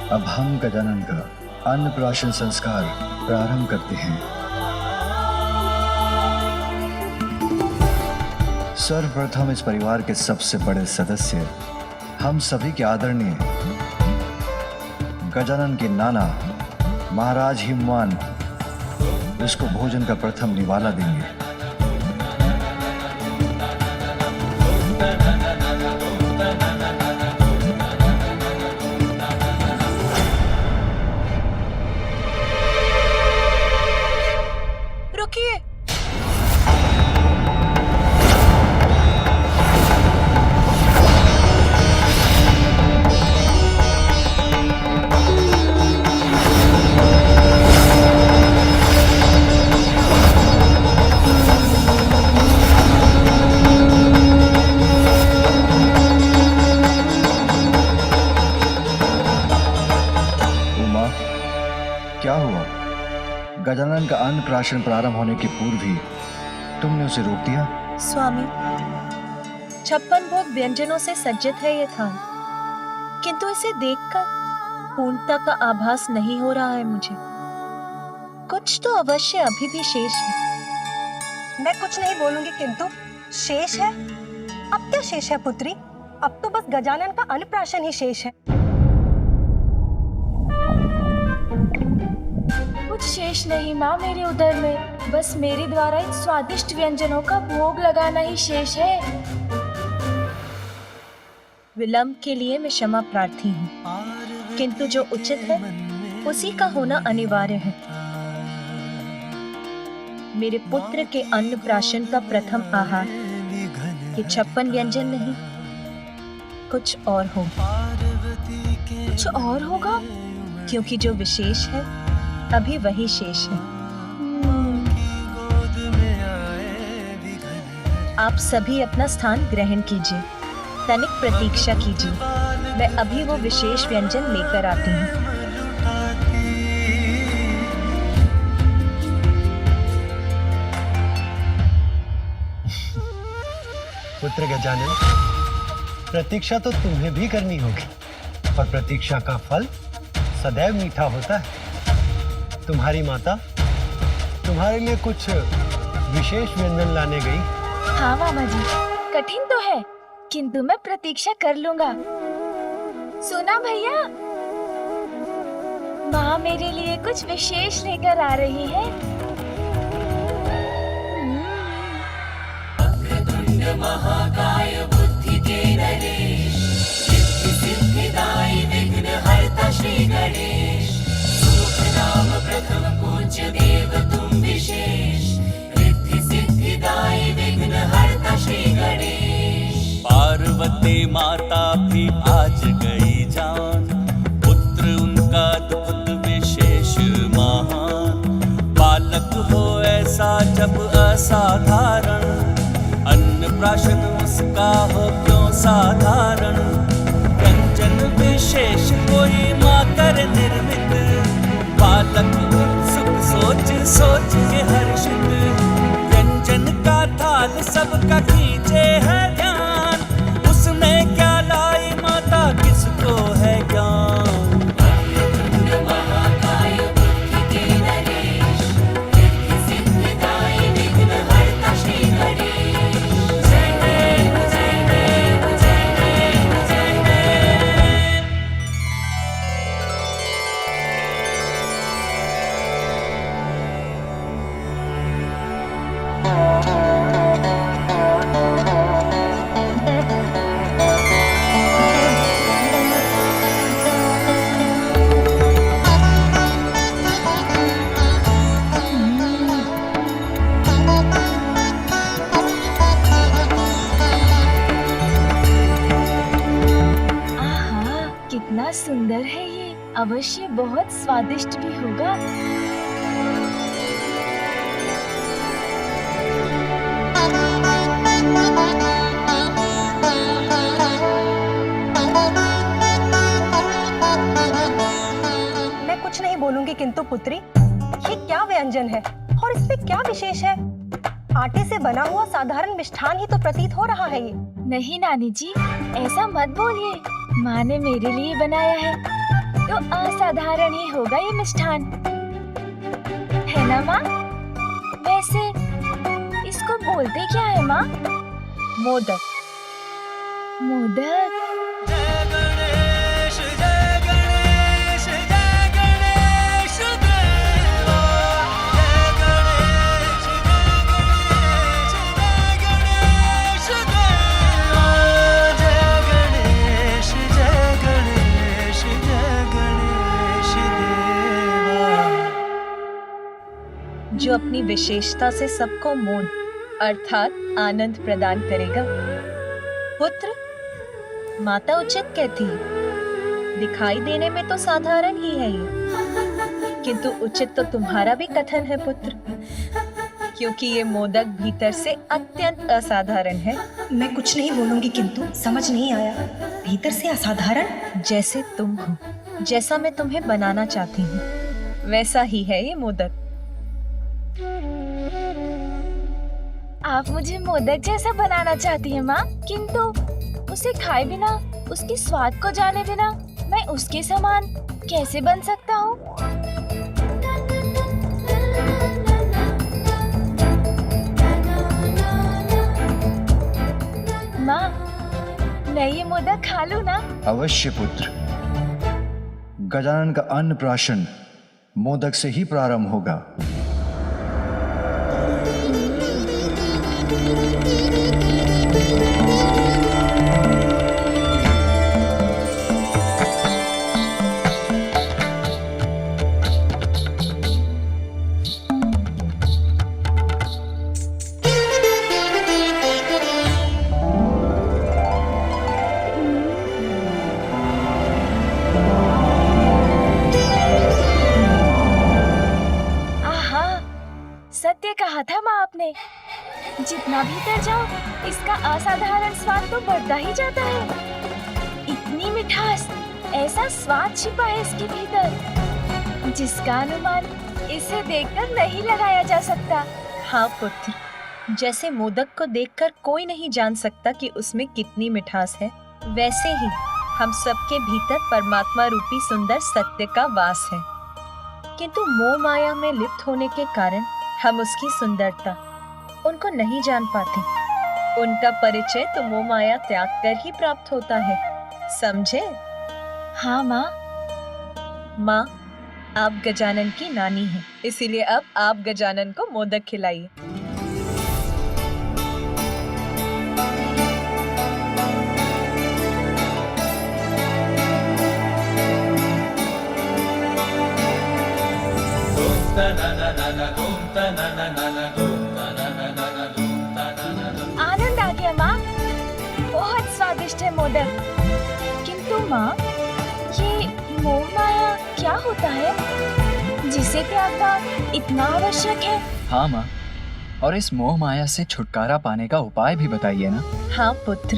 अब हम गजानन का अन्नप्राशन संस्कार प्रारंभ करते हैं। सर्वप्रथम इस परिवार के सबसे बड़े सदस्य, हम सभी के आदरणीय गजानन के नाना महाराज हिमवान इसको भोजन का प्रथम निवाला देंगे। रुकिए, क्या हुआ? गजानन का अन्नप्राशन प्रारंभ होने के पूर्व ही तुमने उसे रोक दिया? स्वामी, 56 भोग व्यंजनों से सज्जित है ये थाल, किंतु इसे देखकर पूर्णता का आभास नहीं हो रहा है मुझे। कुछ तो अवश्य अभी भी शेष है। मैं कुछ नहीं बोलूंगी, किंतु शेष है? अब क्या शेष है पुत्री? अब तो बस गजानन का अन्नप्राशन ही शेष है। कुछ शेष नहीं माँ मेरे उदर में, बस मेरे द्वारा इन स्वादिष्ट व्यंजनों का भोग लगाना ही शेष है। विलंब के लिए मैं क्षमा प्रार्थी हूँ, किंतु जो उचित है उसी का होना अनिवार्य है। मेरे पुत्र के अन्नप्राशन का प्रथम आहार ये 56 व्यंजन नहीं, कुछ और होगा। कुछ और होगा? क्योंकि जो विशेष है अभी वही शेष है। आप सभी अपना स्थान ग्रहण कीजिए, तनिक प्रतीक्षा कीजिए, मैं अभी वो विशेष व्यंजन लेकर आती हूँ। पुत्र गजानन, प्रतीक्षा तो तुम्हें भी करनी होगी, और प्रतीक्षा का फल सदैव मीठा होता है। तुम्हारी माता तुम्हारे लिए कुछ विशेष व्यंजन लाने गई। हाँ मामा जी, कठिन तो है, किंतु मैं प्रतीक्षा कर लूंगा। सुना भैया, माँ मेरे लिए कुछ विशेष लेकर आ रही है। महाकाय बुद्धि के नरेश, सिद्धि सिद्धिदायी विघ्न हरता श्री गणेश, सुख नाम प्रथम पूज्य देव तुम विशेष, रिद्धि सिद्धिदायी विघ्न हरता श्री गणेश। पार्वती माता भी आज गई जान, पुत्र उनका अद्भुत विशेष महान, बालक हो ऐसा जब असाधारण, अन्नप्राशन उसका हो क्यों साधारण, व्यंजन विशेष कोई माँ कर निर्मित, बालक सुख सोच सोच के हर्षित, व्यंजन का थाल सबका खींचे है ध्यान, उसमें क्या लाई माता किसको है ज्ञान। जय अवश्य बहुत स्वादिष्ट भी होगा। मैं कुछ नहीं बोलूंगी, किंतु पुत्री, ये क्या व्यंजन है और इसमें क्या विशेष है? आटे से बना हुआ साधारण मिष्ठान ही तो प्रतीत हो रहा है ये। नहीं नानी जी, ऐसा मत बोलिए। माँ ने मेरे लिए बनाया है तो असाधारण ही होगा ये मिष्ठान, है ना माँ? वैसे इसको बोलते क्या है माँ? मोदक। मोदक? जो अपनी विशेषता से सबको मोद अर्थात आनंद प्रदान करेगा। पुत्र, माता उचित कहती है, दिखाई देने में तो साधारण ही है ये, किंतु उचित तो तुम्हारा भी कथन है पुत्र, क्योंकि ये मोदक भीतर से अत्यंत असाधारण है। मैं कुछ नहीं बोलूंगी, किंतु समझ नहीं आया। भीतर से असाधारण? जैसे तुम हो, जैसा मैं तुम्हें बनाना चाहती हूँ, वैसा ही है ये मोदक। आप मुझे मोदक जैसा बनाना चाहती हैं माँ, किंतु उसे खाए बिना, उसके स्वाद को जाने बिना मैं उसके समान कैसे बन सकता हूँ? माँ, मैं ये मोदक खा लूँ ना? अवश्य पुत्र। गजानन का अन्नप्राशन मोदक से ही प्रारंभ होगा। सत्य कहा था माँ आपने, जितना भीतर जाओ इसका असाधारण स्वाद तो बढ़ता ही जाता है। इतनी मिठास, ऐसा स्वाद छिपा है इसके भीतर, जिसका अनुमान इसे देखकर नहीं लगाया जा सकता। हाँ पुत्र, जैसे मोदक को देखकर कोई नहीं जान सकता कि उसमें कितनी मिठास है, वैसे ही हम सबके भीतर परमात्मा रूपी सुंदर सत्य का वास है, किंतु मोह माया में लिप्त होने के कारण हम उसकी सुंदरता उनको नहीं जान पाते। उनका परिचय तो मोह माया त्याग कर ही प्राप्त होता है, समझे? हाँ माँ। माँ, आप गजानन की नानी हैं, इसीलिए अब आप गजानन को मोदक खिलाइए। आनंद आ गया माँ, बहुत स्वादिष्ट है मोदक। किंतु माँ, ये मोह माया क्या होता है जिसे त्यागना इतना आवश्यक है? हाँ माँ, और इस मोह माया से छुटकारा पाने का उपाय भी बताइए ना। हाँ पुत्र,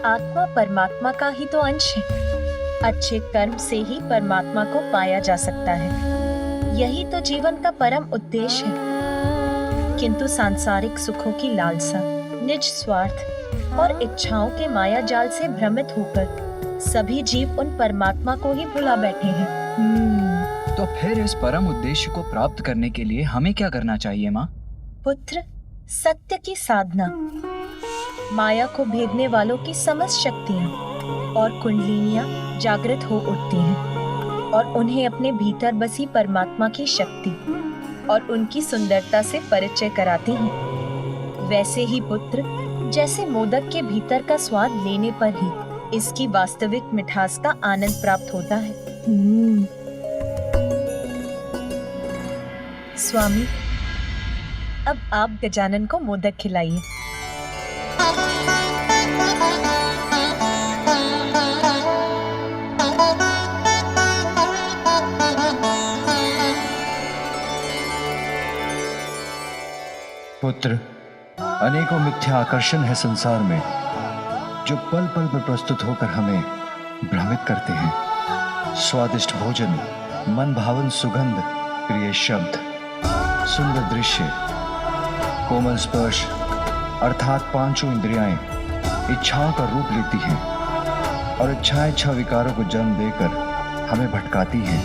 आत्मा परमात्मा का ही तो अंश है। अच्छे कर्म से ही परमात्मा को पाया जा सकता है, यही तो जीवन का परम उद्देश्य है। किंतु सांसारिक सुखों की लालसा, निज स्वार्थ और इच्छाओं के माया जाल से भ्रमित होकर सभी जीव उन परमात्मा को ही भुला बैठे हैं। तो फिर इस परम उद्देश्य को प्राप्त करने के लिए हमें क्या करना चाहिए माँ? पुत्र, सत्य की साधना, माया को भेदने वालों की समस्त शक्तियाँ और कुंडलिनियाँ जागृत हो उठती हैं और उन्हें अपने भीतर बसी परमात्मा की शक्ति और उनकी सुंदरता से परिचय कराती हैं। वैसे ही पुत्र, जैसे मोदक के भीतर का स्वाद लेने पर ही इसकी वास्तविक मिठास का आनंद प्राप्त होता है। स्वामी, अब आप गजानन को मोदक खिलाइए। पुत्र, अनेकों मिथ्या आकर्षण है संसार में जो पल पल पर प्रस्तुत होकर हमें भ्रमित करते हैं। स्वादिष्ट भोजन, मन भावन सुगंध, प्रिय शब्द, सुंदर दृश्य, कोमल स्पर्श अर्थात पांचों इंद्रियाएं इच्छाओं का रूप लेती हैं और इच्छाएं इच्छा विकारों को जन्म देकर हमें भटकाती हैं।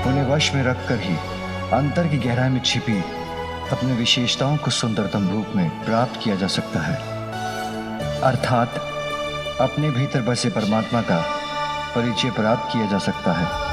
उन्हें वश में रखकर ही अंतर की गहराई में छिपी अपनी विशेषताओं को सुंदरतम रूप में प्राप्त किया जा सकता है, अर्थात अपने भीतर बसे परमात्मा का परिचय प्राप्त किया जा सकता है।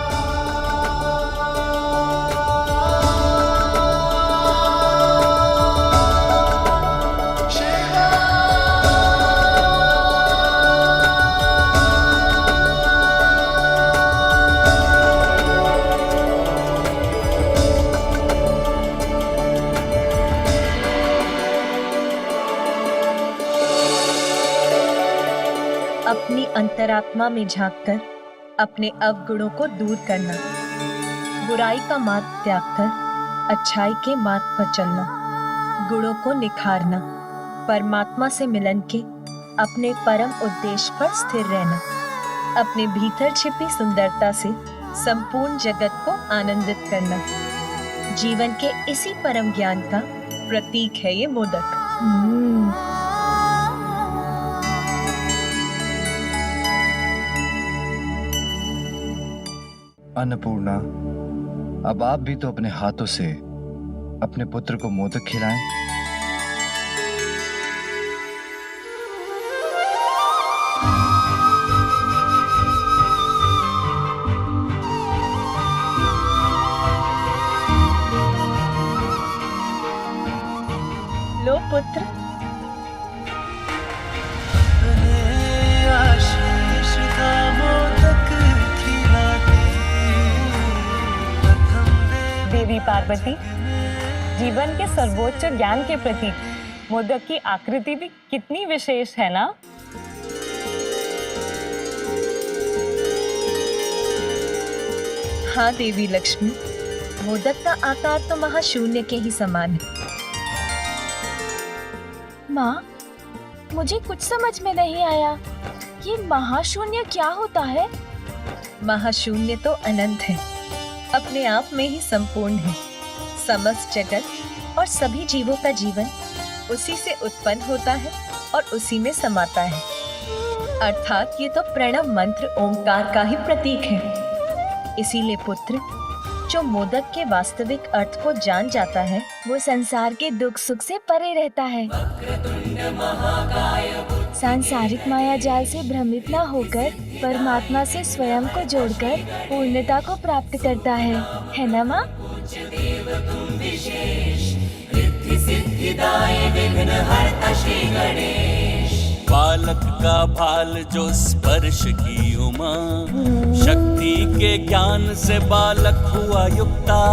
अपनी अंतरात्मा में झांककर अपने अवगुणों को दूर करना, बुराई का मार्ग त्याग कर अच्छाई के मार्ग पर चलना, गुणों को निखारना, परमात्मा से मिलन के अपने परम उद्देश्य पर स्थिर रहना, अपने भीतर छिपी सुंदरता से संपूर्ण जगत को आनंदित करना। जीवन के इसी परम ज्ञान का प्रतीक है ये मोदक। अन्नपूर्णा, अब आप भी तो अपने हाथों से अपने पुत्र को मोदक खिलाएं। लो पुत्र। देवी पार्वती, जीवन के सर्वोच्च ज्ञान के प्रतीक मोदक की आकृति भी कितनी विशेष है ना? हाँ देवी लक्ष्मी, मोदक का आकार तो महाशून्य के ही समान है। माँ, मुझे कुछ समझ में नहीं आया। ये महाशून्य क्या होता है? महाशून्य तो अनंत है, अपने आप में ही संपूर्ण है। समस्त जगत और सभी जीवों का जीवन उसी से उत्पन्न होता है और उसी में समाता है, अर्थात ये तो प्रणव मंत्र ओंकार का ही प्रतीक है। इसीलिए पुत्र, जो मोदक के वास्तविक अर्थ को जान जाता है वो संसार के दुख सुख से परे रहता है। सांसारिक माया जाल से भ्रमित न होकर परमात्मा से स्वयं को जोड़कर पूर्णता को प्राप्त करता है ना माँ? बालक का भाल जो स्पर्श की उमा, शक्ति के ज्ञान से बालक हुआ युक्ता।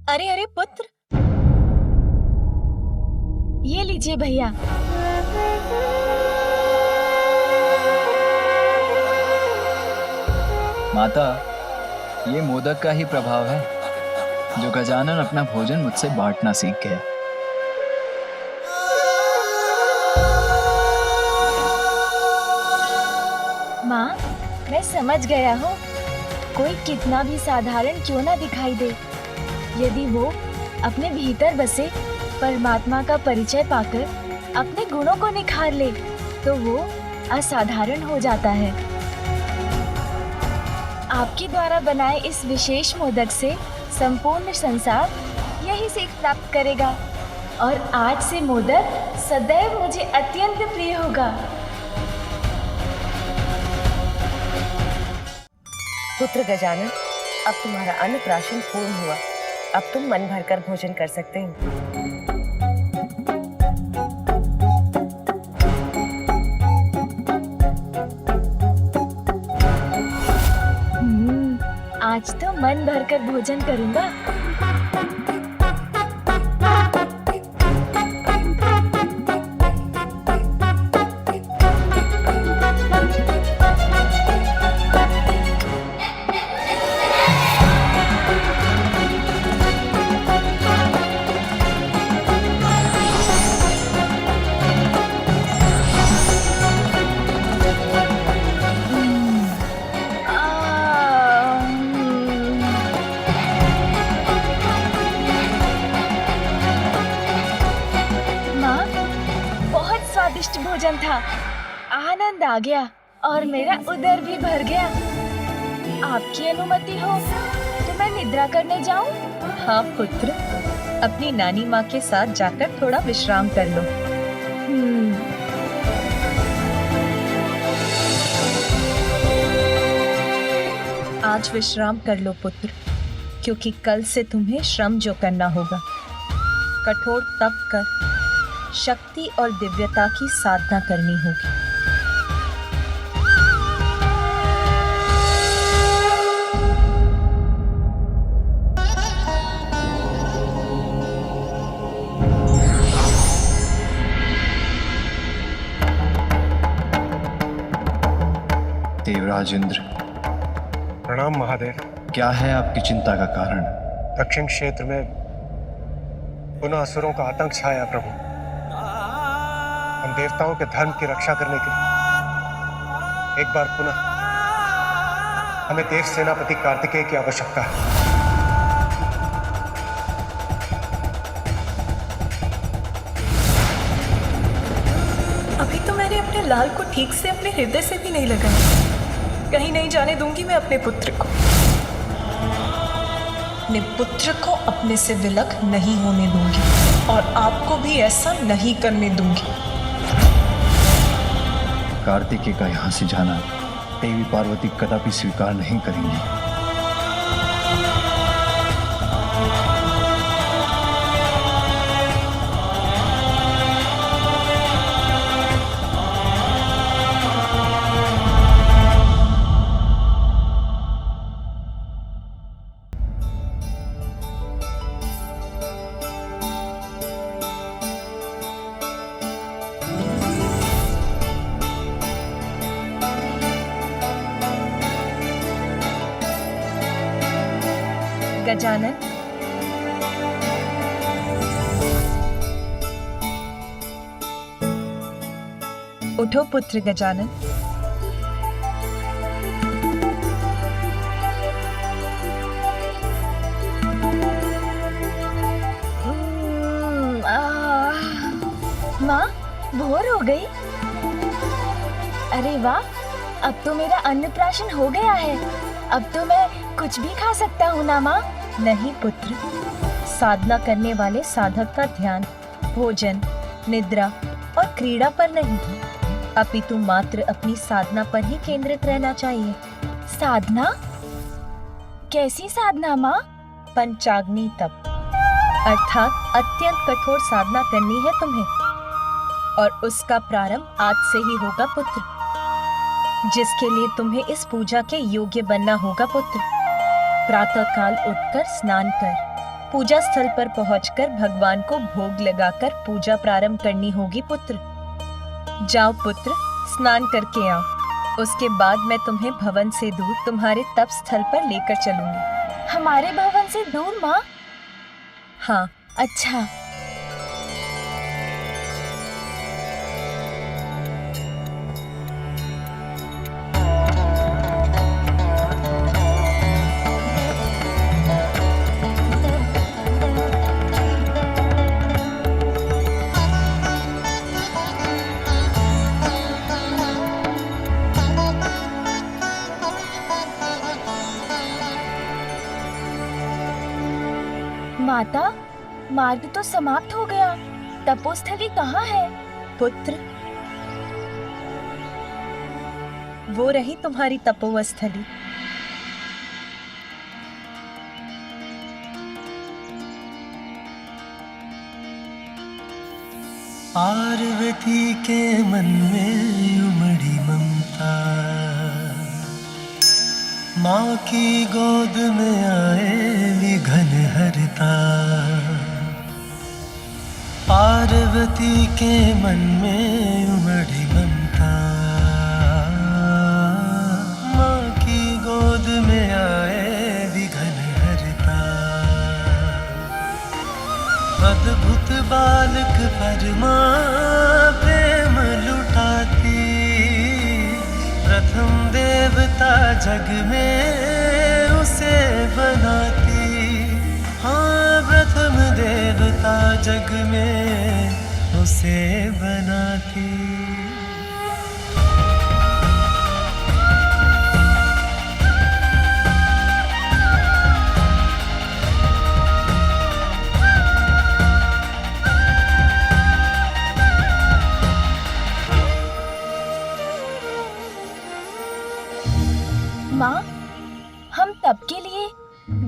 अरे अरे पुत्र, ये लीजिए भैया। माता, ये मोदक का ही प्रभाव है जो गजानन अपना भोजन मुझसे बांटना सीख गया। माँ, मैं समझ गया हूँ। कोई कितना भी साधारण क्यों ना दिखाई दे, यदि वो अपने भीतर बसे परमात्मा का परिचय पाकर अपने गुणों को निखार ले तो वो असाधारण हो जाता है। आपके द्वारा बनाए इस विशेष मोदक से संपूर्ण संसार यही सीख प्राप्त करेगा और आज से मोदक सदैव मुझे अत्यंत प्रिय होगा। पुत्र गजानन, अब तुम्हारा अन्नप्राशन पूर्ण हुआ। अब तुम मन भरकर भोजन कर सकते हो। मन भरकर भोजन करूंगा। स्वादिष्ट भोजन था, आनंद आ गया और मेरा उदर भी भर गया। आपकी अनुमति हो तो मैं निद्रा करने जाऊं? हाँ पुत्र, अपनी नानी माँ के साथ जाकर थोड़ा विश्राम कर लो। आज विश्राम कर लो पुत्र, क्योंकि कल से तुम्हें श्रम जो करना होगा। कठोर तप कर शक्ति और दिव्यता की साधना करनी होगी। देवराज इंद्र। प्रणाम महादेव। क्या है आपकी चिंता का कारण? दक्षिण क्षेत्र में पुनः असुरों का आतंक छाया प्रभु। हम देवताओं के धर्म की रक्षा करने के लिए एक बार पुनः हमें देव सेनापति कार्तिकेय की आवश्यकता है। अभी तो मैंने अपने लाल को ठीक से अपने हृदय से भी नहीं लगाया। कहीं नहीं जाने दूंगी मैं अपने पुत्र को। अपने पुत्र को अपने से विलग नहीं होने दूंगी और आपको भी ऐसा नहीं करने दूंगी। कार्तिकेय का यहाँ से जाना देवी पार्वती कदापि स्वीकार नहीं करेंगी। गजानन, उठो पुत्र गजानन। माँ, भोर हो गई। अरे वाह, अब तो मेरा अन्नप्राशन हो गया है। अब तो मैं कुछ भी खा सकता हूँ ना माँ? नहीं पुत्र, साधना करने वाले साधक का ध्यान भोजन, निद्रा और क्रीड़ा पर नहीं, अपितु मात्र अपनी साधना पर ही केंद्रित रहना चाहिए। साधना? कैसी साधना माँ? पंचाग्नि तप, अर्थात अत्यंत कठोर साधना करनी है तुम्हें, और उसका प्रारंभ आज से ही होगा पुत्र, जिसके लिए तुम्हें इस पूजा के योग्य बनना होगा पुत्र। प्रातः काल उठकर स्नान कर पूजा स्थल पर पहुंचकर भगवान को भोग लगाकर पूजा प्रारंभ करनी होगी पुत्र। जाओ पुत्र, स्नान करके आओ। उसके बाद मैं तुम्हें भवन से दूर तुम्हारे तप स्थल पर लेकर चलूंगी। हमारे भवन से दूर माँ? हाँ। अच्छा। माता, मार्ग तो समाप्त हो गया। तपोस्थली कहाँ है? पुत्र, वो रही तुम्हारी तपोस्थली। पार्वती के मन में उमड़ी ममता, माँ की गोद में आए विघन हरता, पार्वती के मन में उमड़ी ममता। माँ की गोद में आए विघन हरता, अद्भुत बालक पर माँ प्रेम लुटाती। प्रथम देवता जग में उसे बनाती, हाँ प्रथम देवता जग में उसे बनाती। माँ, हम तब के लिए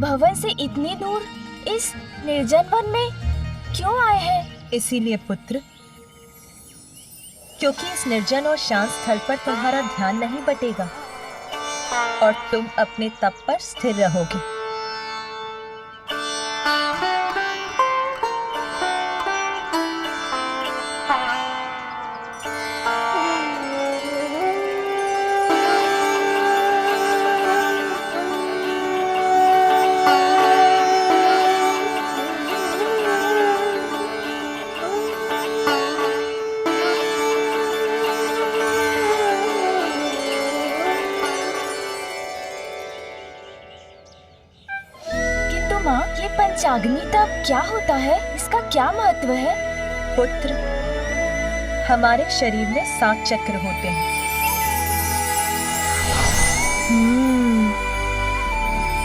भवन से इतनी दूर इस निर्जन वन में क्यों आए हैं? इसीलिए पुत्र, क्योंकि इस निर्जन और शांत स्थल पर तुम्हारा ध्यान नहीं बटेगा और तुम अपने तप पर स्थिर रहोगे। माँ, ये पंचाग्नि तप क्या होता है? इसका क्या महत्व है? पुत्र, हमारे शरीर में 7 चक्र होते हैं।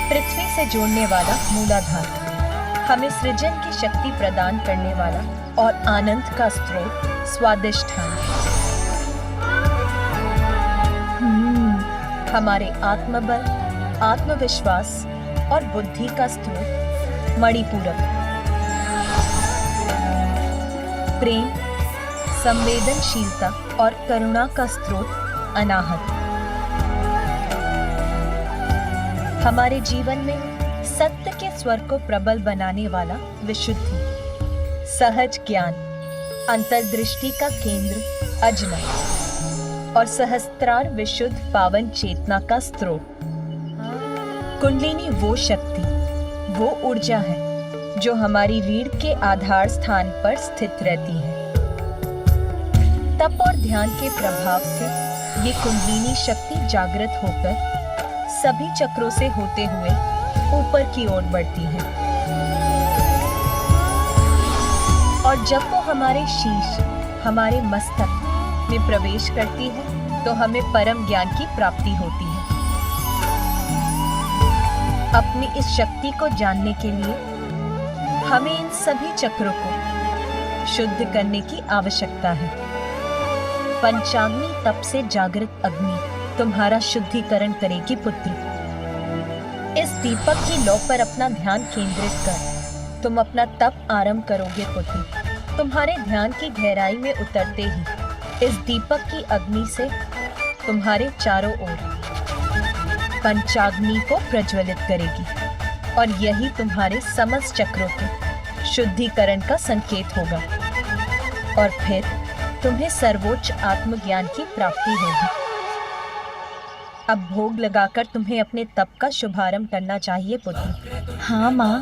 पृथ्वी से जोड़ने वाला मूलाधार, हमें सृजन की शक्ति प्रदान करने वाला और आनंद का स्रोत स्वादिष्ठान, हमारे आत्मबल, आत्मविश्वास और बुद्धि का स्रोत मणिपूरक, प्रेम, संवेदनशीलता और करुणा का स्रोत अनाहत, हमारे जीवन में सत्य के स्वर को प्रबल बनाने वाला विशुद्धि, सहज ज्ञान, अंतर्दृष्टि का केंद्र अजना और सहस्त्रार विशुद्ध पावन चेतना का स्रोत। कुंडलिनी वो शक्ति, वो ऊर्जा है जो हमारी रीढ़ के आधार स्थान पर स्थित रहती है। तप और ध्यान के प्रभाव से ये कुंडलिनी शक्ति जागृत होकर सभी चक्रों से होते हुए ऊपर की ओर बढ़ती है और जब वो हमारे शीश, हमारे मस्तक में प्रवेश करती है तो हमें परम ज्ञान की प्राप्ति होती है। अपनी इस शक्ति को जानने के लिए हमें इन सभी चक्रों को शुद्ध करने की आवश्यकता है। पंचाग्नि तप से जागृत अग्नि तुम्हारा शुद्धिकरण करेगी पुत्र। इस दीपक की लौ पर अपना ध्यान केंद्रित कर तुम अपना तप आरंभ करोगे पुत्र। तुम्हारे ध्यान की गहराई में उतरते ही इस दीपक की अग्नि से तुम्हारे चारों ओर पंचाग्नि को प्रज्वलित करेगी और यही तुम्हारे समस्त चक्रों के शुद्धिकरण का संकेत होगा और फिर तुम्हें सर्वोच्च आत्मज्ञान की प्राप्ति होगी। अब भोग लगाकर तुम्हें अपने तप का शुभारंभ करना चाहिए पुत्र। हाँ माँ।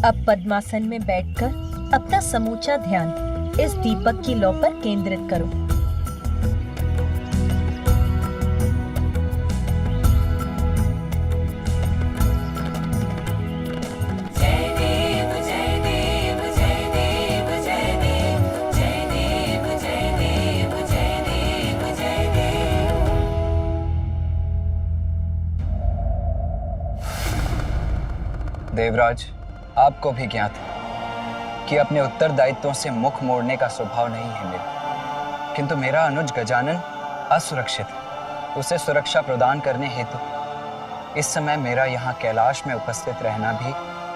अब पद्मासन में बैठकर अपना समूचा ध्यान इस दीपक की लौ पर केंद्रित करो। देवराज, आपको भी ज्ञात है कि अपने उत्तरदायित्वों से मुख मोड़ने का स्वभाव नहीं है मेरा, किंतु मेरा अनुज गजानन असुरक्षित है। उसे सुरक्षा प्रदान करने हेतु इस समय मेरा यहाँ कैलाश में उपस्थित रहना भी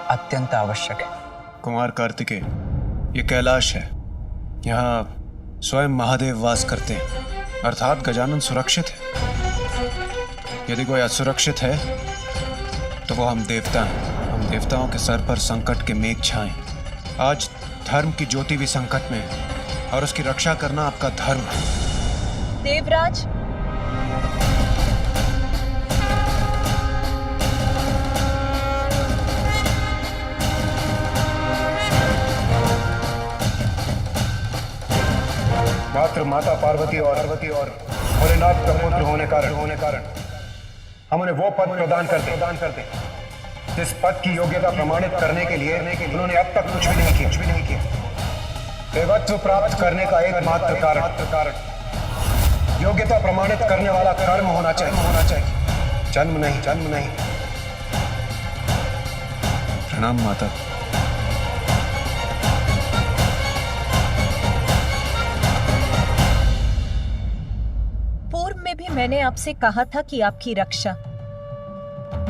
अत्यंत आवश्यक है। कुमार कार्तिकेय, ये कैलाश है। यहाँ स्वयं महादेव वास करते हैं, अर्थात गजानन सुरक्षित है। यदि कोई असुरक्षित है तो वो हम देवता हैं। हम देवताओं के सर पर संकट के मेघ छाएं। आज धर्म की ज्योति भी संकट में है और उसकी रक्षा करना आपका धर्म है। देवराज, मात्र माता पार्वती और भोलेनाथ का पुत्र होने कारण हम उन्हें वो पद प्रदान करते जिस पद की योग्यता प्रमाणित करने के लिए उन्होंने अब तक कुछ भी नहीं किया। देवत्व प्राप्त करने का एकमात्र कारण योग्यता प्रमाणित करने वाला कर्म होना चाहिए, जन्म नहीं। प्रणाम माता। पूर्व में भी मैंने आपसे कहा था कि आपकी रक्षा,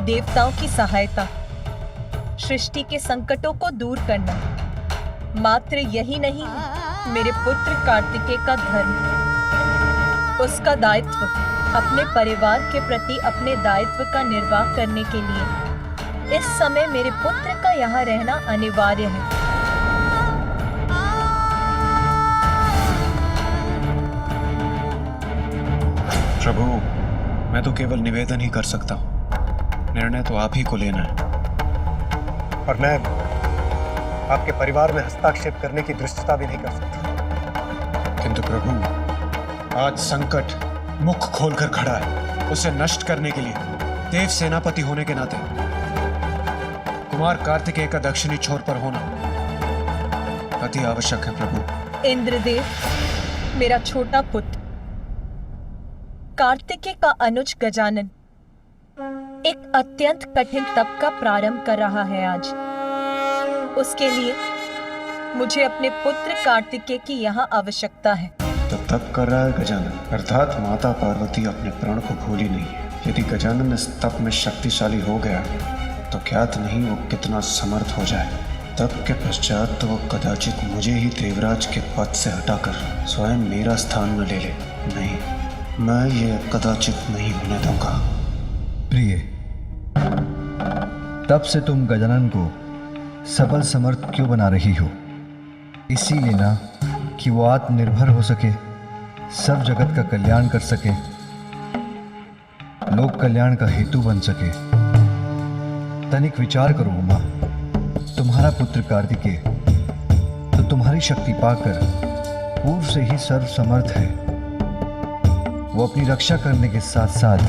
देवताओं की सहायता, सृष्टि के संकटों को दूर करना मात्र यही नहीं है मेरे पुत्र कार्तिकेय का धर्म। उसका दायित्व अपने परिवार के प्रति अपने दायित्व का निर्वाह करने के लिए इस समय मेरे पुत्र का यहाँ रहना अनिवार्य है। प्रभु, मैं तो केवल निवेदन ही कर सकता हूँ। निर्णय तो आप ही को लेना है। और मैं आपके परिवार में हस्तक्षेप करने की दृष्टता भी नहीं कर सकता। किंतु प्रभु, आज संकट मुख खोलकर खड़ा है। उसे नष्ट करने के लिए देव सेनापति होने के नाते कुमार कार्तिकेय का दक्षिणी छोर पर होना अति आवश्यक है। प्रभु, इंद्रदेव, मेरा छोटा पुत्र कार्तिकेय का अनुज गजानन एक अत्यंत कठिन तप का प्रारंभ कर रहा है आज। उसके लिए मुझे अपने पुत्र कार्तिकेय की यहाँ आवश्यकता है। तो तप कर रहा है गजानन, अर्थात माता पार्वती अपने प्राण को भूली नहीं है। यदि गजानन इस तप में शक्तिशाली हो गया तो ज्ञात नहीं वो कितना समर्थ हो जाए। तप के पश्चात तो वो कदाचित मुझे ही देवराज के पद से हटाकर स्वयं मेरा स्थान में ले ले। नहीं, मैं ये कदाचित नहीं होने दूंगा। प्रिय, तब से तुम गजानन को सबल समर्थ क्यों बना रही हो? इसीलिए ना कि वो आत्मनिर्भर हो सके, सब जगत का कल्याण कर सके, लोक कल्याण का हेतु बन सके। तनिक विचार करो उमा, तुम्हारा पुत्र कार्तिकेय तो तुम्हारी शक्ति पाकर पूर्व से ही सर्व समर्थ है। वो अपनी रक्षा करने के साथ साथ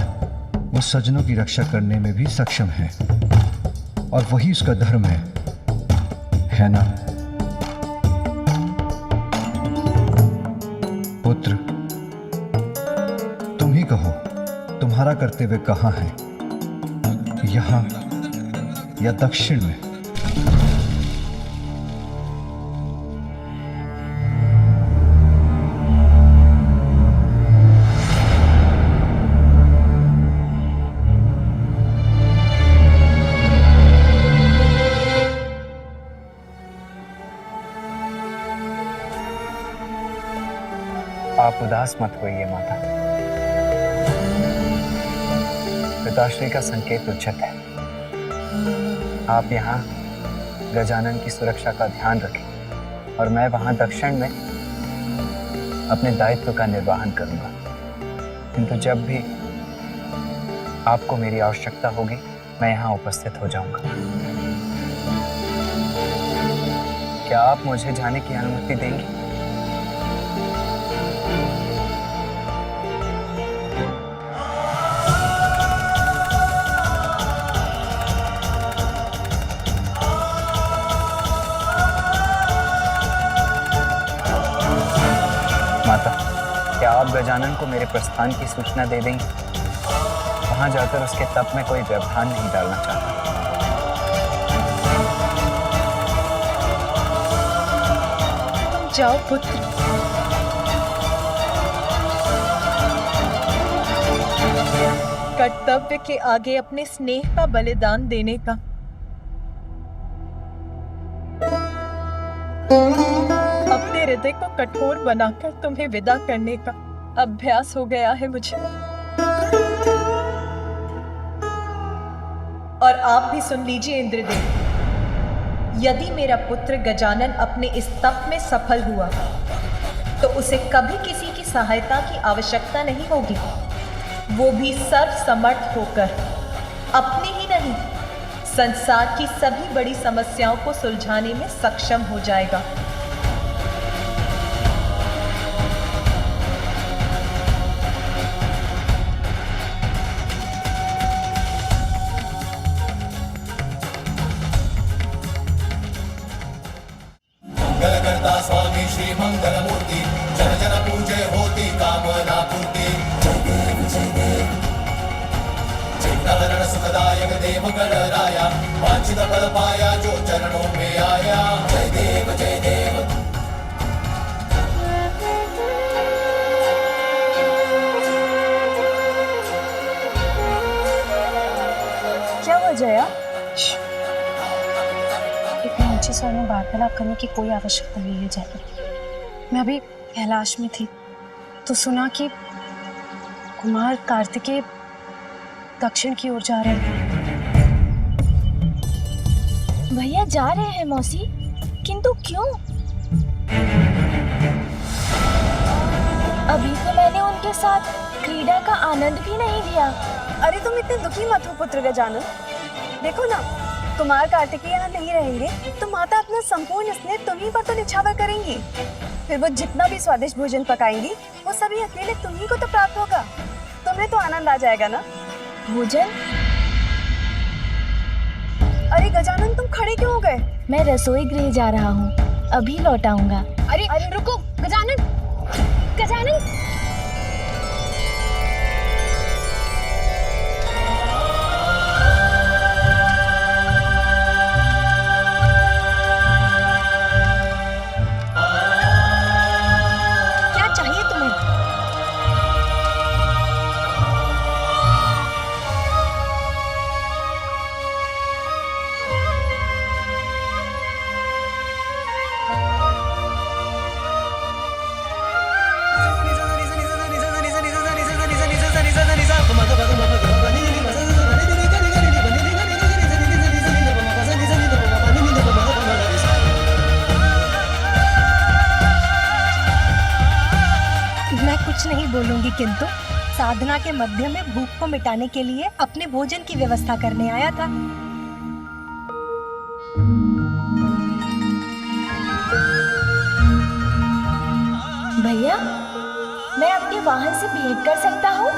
वो सज्जनों की रक्षा करने में भी सक्षम है, और वही उसका धर्म है ना? पुत्र, तुम ही कहो, तुम्हारा कर्तव्य कहाँ है, यहाँ या दक्षिण में? आप उदास मत होइए माता। पिताश्री का संकेत उचित है। आप यहाँ गजानन की सुरक्षा का ध्यान रखें और मैं वहाँ दक्षिण में अपने दायित्व का निर्वहन करूँगा। किंतु जब भी आपको मेरी आवश्यकता होगी मैं यहाँ उपस्थित हो जाऊँगा। क्या आप मुझे जाने की अनुमति देंगी? माता, क्या आप गजानन को मेरे प्रस्थान की सूचना दे देंगे? वहां जाकर उसके तप में कोई व्यवधान नहीं डालना चाहता। जाओ पुत्र। कर्तव्य के आगे अपने स्नेह का बलिदान देने का अपने हृदय को कठोर बनाकर तुम्हें विदा करने का अभ्यास हो गया है मुझे। और आप भी सुन लीजिए इंद्रदेव, यदि मेरा पुत्र गजानन अपने इस तप में सफल हुआ तो उसे कभी किसी की सहायता की आवश्यकता नहीं होगी। वो भी सर्वसमर्थ होकर अपनी ही नहीं, संसार की सभी बड़ी समस्याओं को सुलझाने में सक्षम हो जाएगा। मंगलकर्ता स्वामी श्री मंगल मूर्ति, जन जन पूजे होती कामना पूर्ति। चिंताहरण सुखदायक देव गणराया, वांछित फल पाया जो चरणों में आया। जय देव जय देव। क्या हुआ जया? इतने ऊंचे स्वर में वार्तालाप करने की कोई आवश्यकता नहीं है जया। मैं अभी कैलाश में थी तो सुना कि कुमार कार्तिकेय दक्षिण की ओर जा रहे हैं। भैया जा रहे हैं मौसी, किंतु क्यों? अभी तो मैंने उनके साथ क्रीड़ा का आनंद भी नहीं लिया। अरे तुम इतने दुखी मत हो पुत्र गजानन। देखो ना, कुमार कार्तिकेय यहाँ नहीं रहेंगे तो माता अपना संपूर्ण स्नेह तुम्ही पर तो निछावर करेंगी। फिर वो जितना भी स्वादिष्ट भोजन पकाएंगी वो सभी अकेले तुम्ही को तो प्राप्त होगा। तुम्हें तो आनंद आ जाएगा ना। भोजन? अरे गजानन, तुम खड़े क्यों हो गए? मैं रसोई गृह जा रहा हूँ, अभी लौट आऊंगा। अरे रुको गजानन, गजानन। क्या चाहिए तुम्हें? मैं कुछ नहीं बोलूंगी, किंतु साधना के मध्य में भूख को मिटाने के लिए अपने भोजन की व्यवस्था करने आया था। भैया, मैं आपके वाहन से भेंट कर सकता हूँ?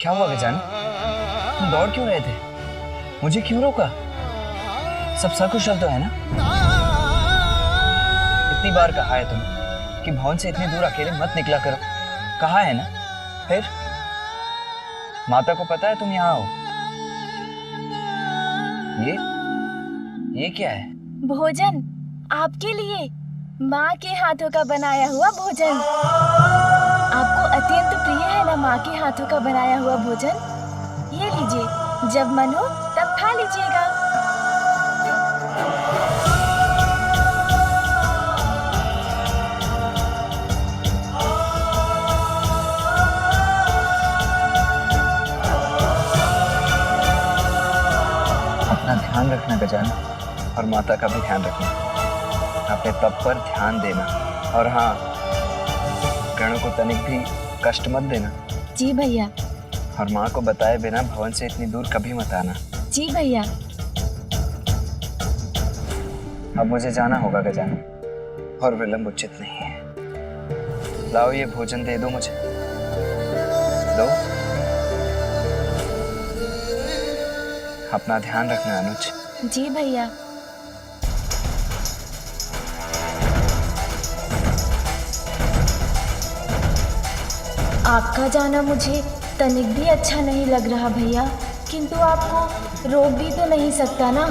क्या हुआ गजानन? तुम दौड़ क्यों रहे थे? मुझे क्यों रोका? सब सकुशल तो है ना? इतनी बार कहा है तुम कि भवन से इतनी दूर अकेले मत निकला करो, कहा है ना? फिर माता को पता है तुम यहाँ हो? ये क्या है? भोजन आपके लिए, माँ के हाथों का बनाया हुआ भोजन। आपको अत्यंत प्रिय है ना माँ के हाथों का बनाया हुआ भोजन? ये लीजिए, जब मन हो तब खा लीजिएगा। अपना ध्यान रखना गजानन, और माता का भी ध्यान रखना। अपने तप पर ध्यान देना, और हाँ, गणों को तनिक भी कष्ट मत देना। जी भैया। और माँ को बताए बिना भवन से इतनी दूर कभी मत आना। जी भैया। अब मुझे जाना होगा गजानन, और विलंब उचित नहीं है। लाओ ये भोजन दे दो मुझे, दो। अपना ध्यान रखना अनुज। जी भैया। आपका जाना मुझे तनिक भी अच्छा नहीं लग रहा भैया, किंतु आपको रोक भी तो नहीं सकता ना।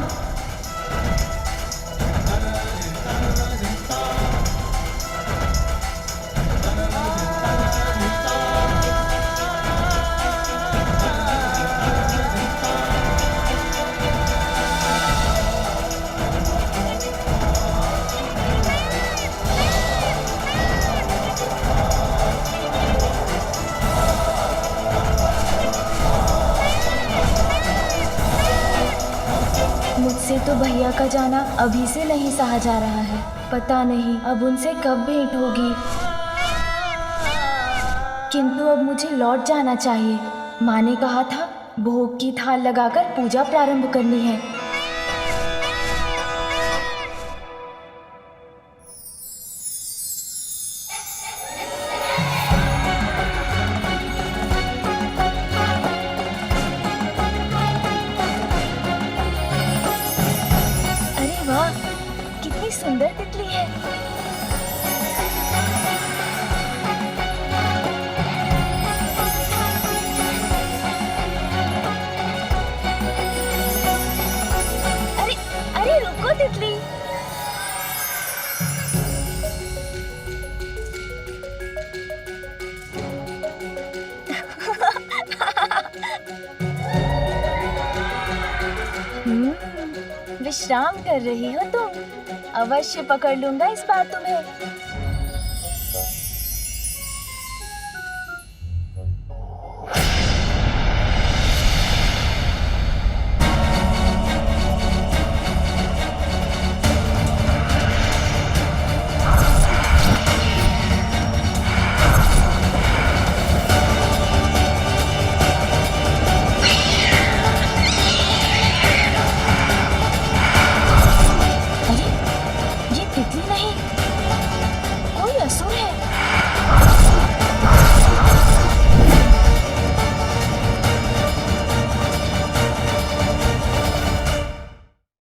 मुझसे तो भैया का जाना अभी से नहीं सहा जा रहा है। पता नहीं अब उनसे कब भेंट होगी, किंतु अब मुझे लौट जाना चाहिए। माँ ने कहा था भोग की थाल लगाकर पूजा प्रारंभ करनी है। कितनी सुंदर तितली है। अरे अरे रुको तितली। विश्राम कर रही हो तुम? अवश्य पकड़ लूंगा इस बार तुम्हें।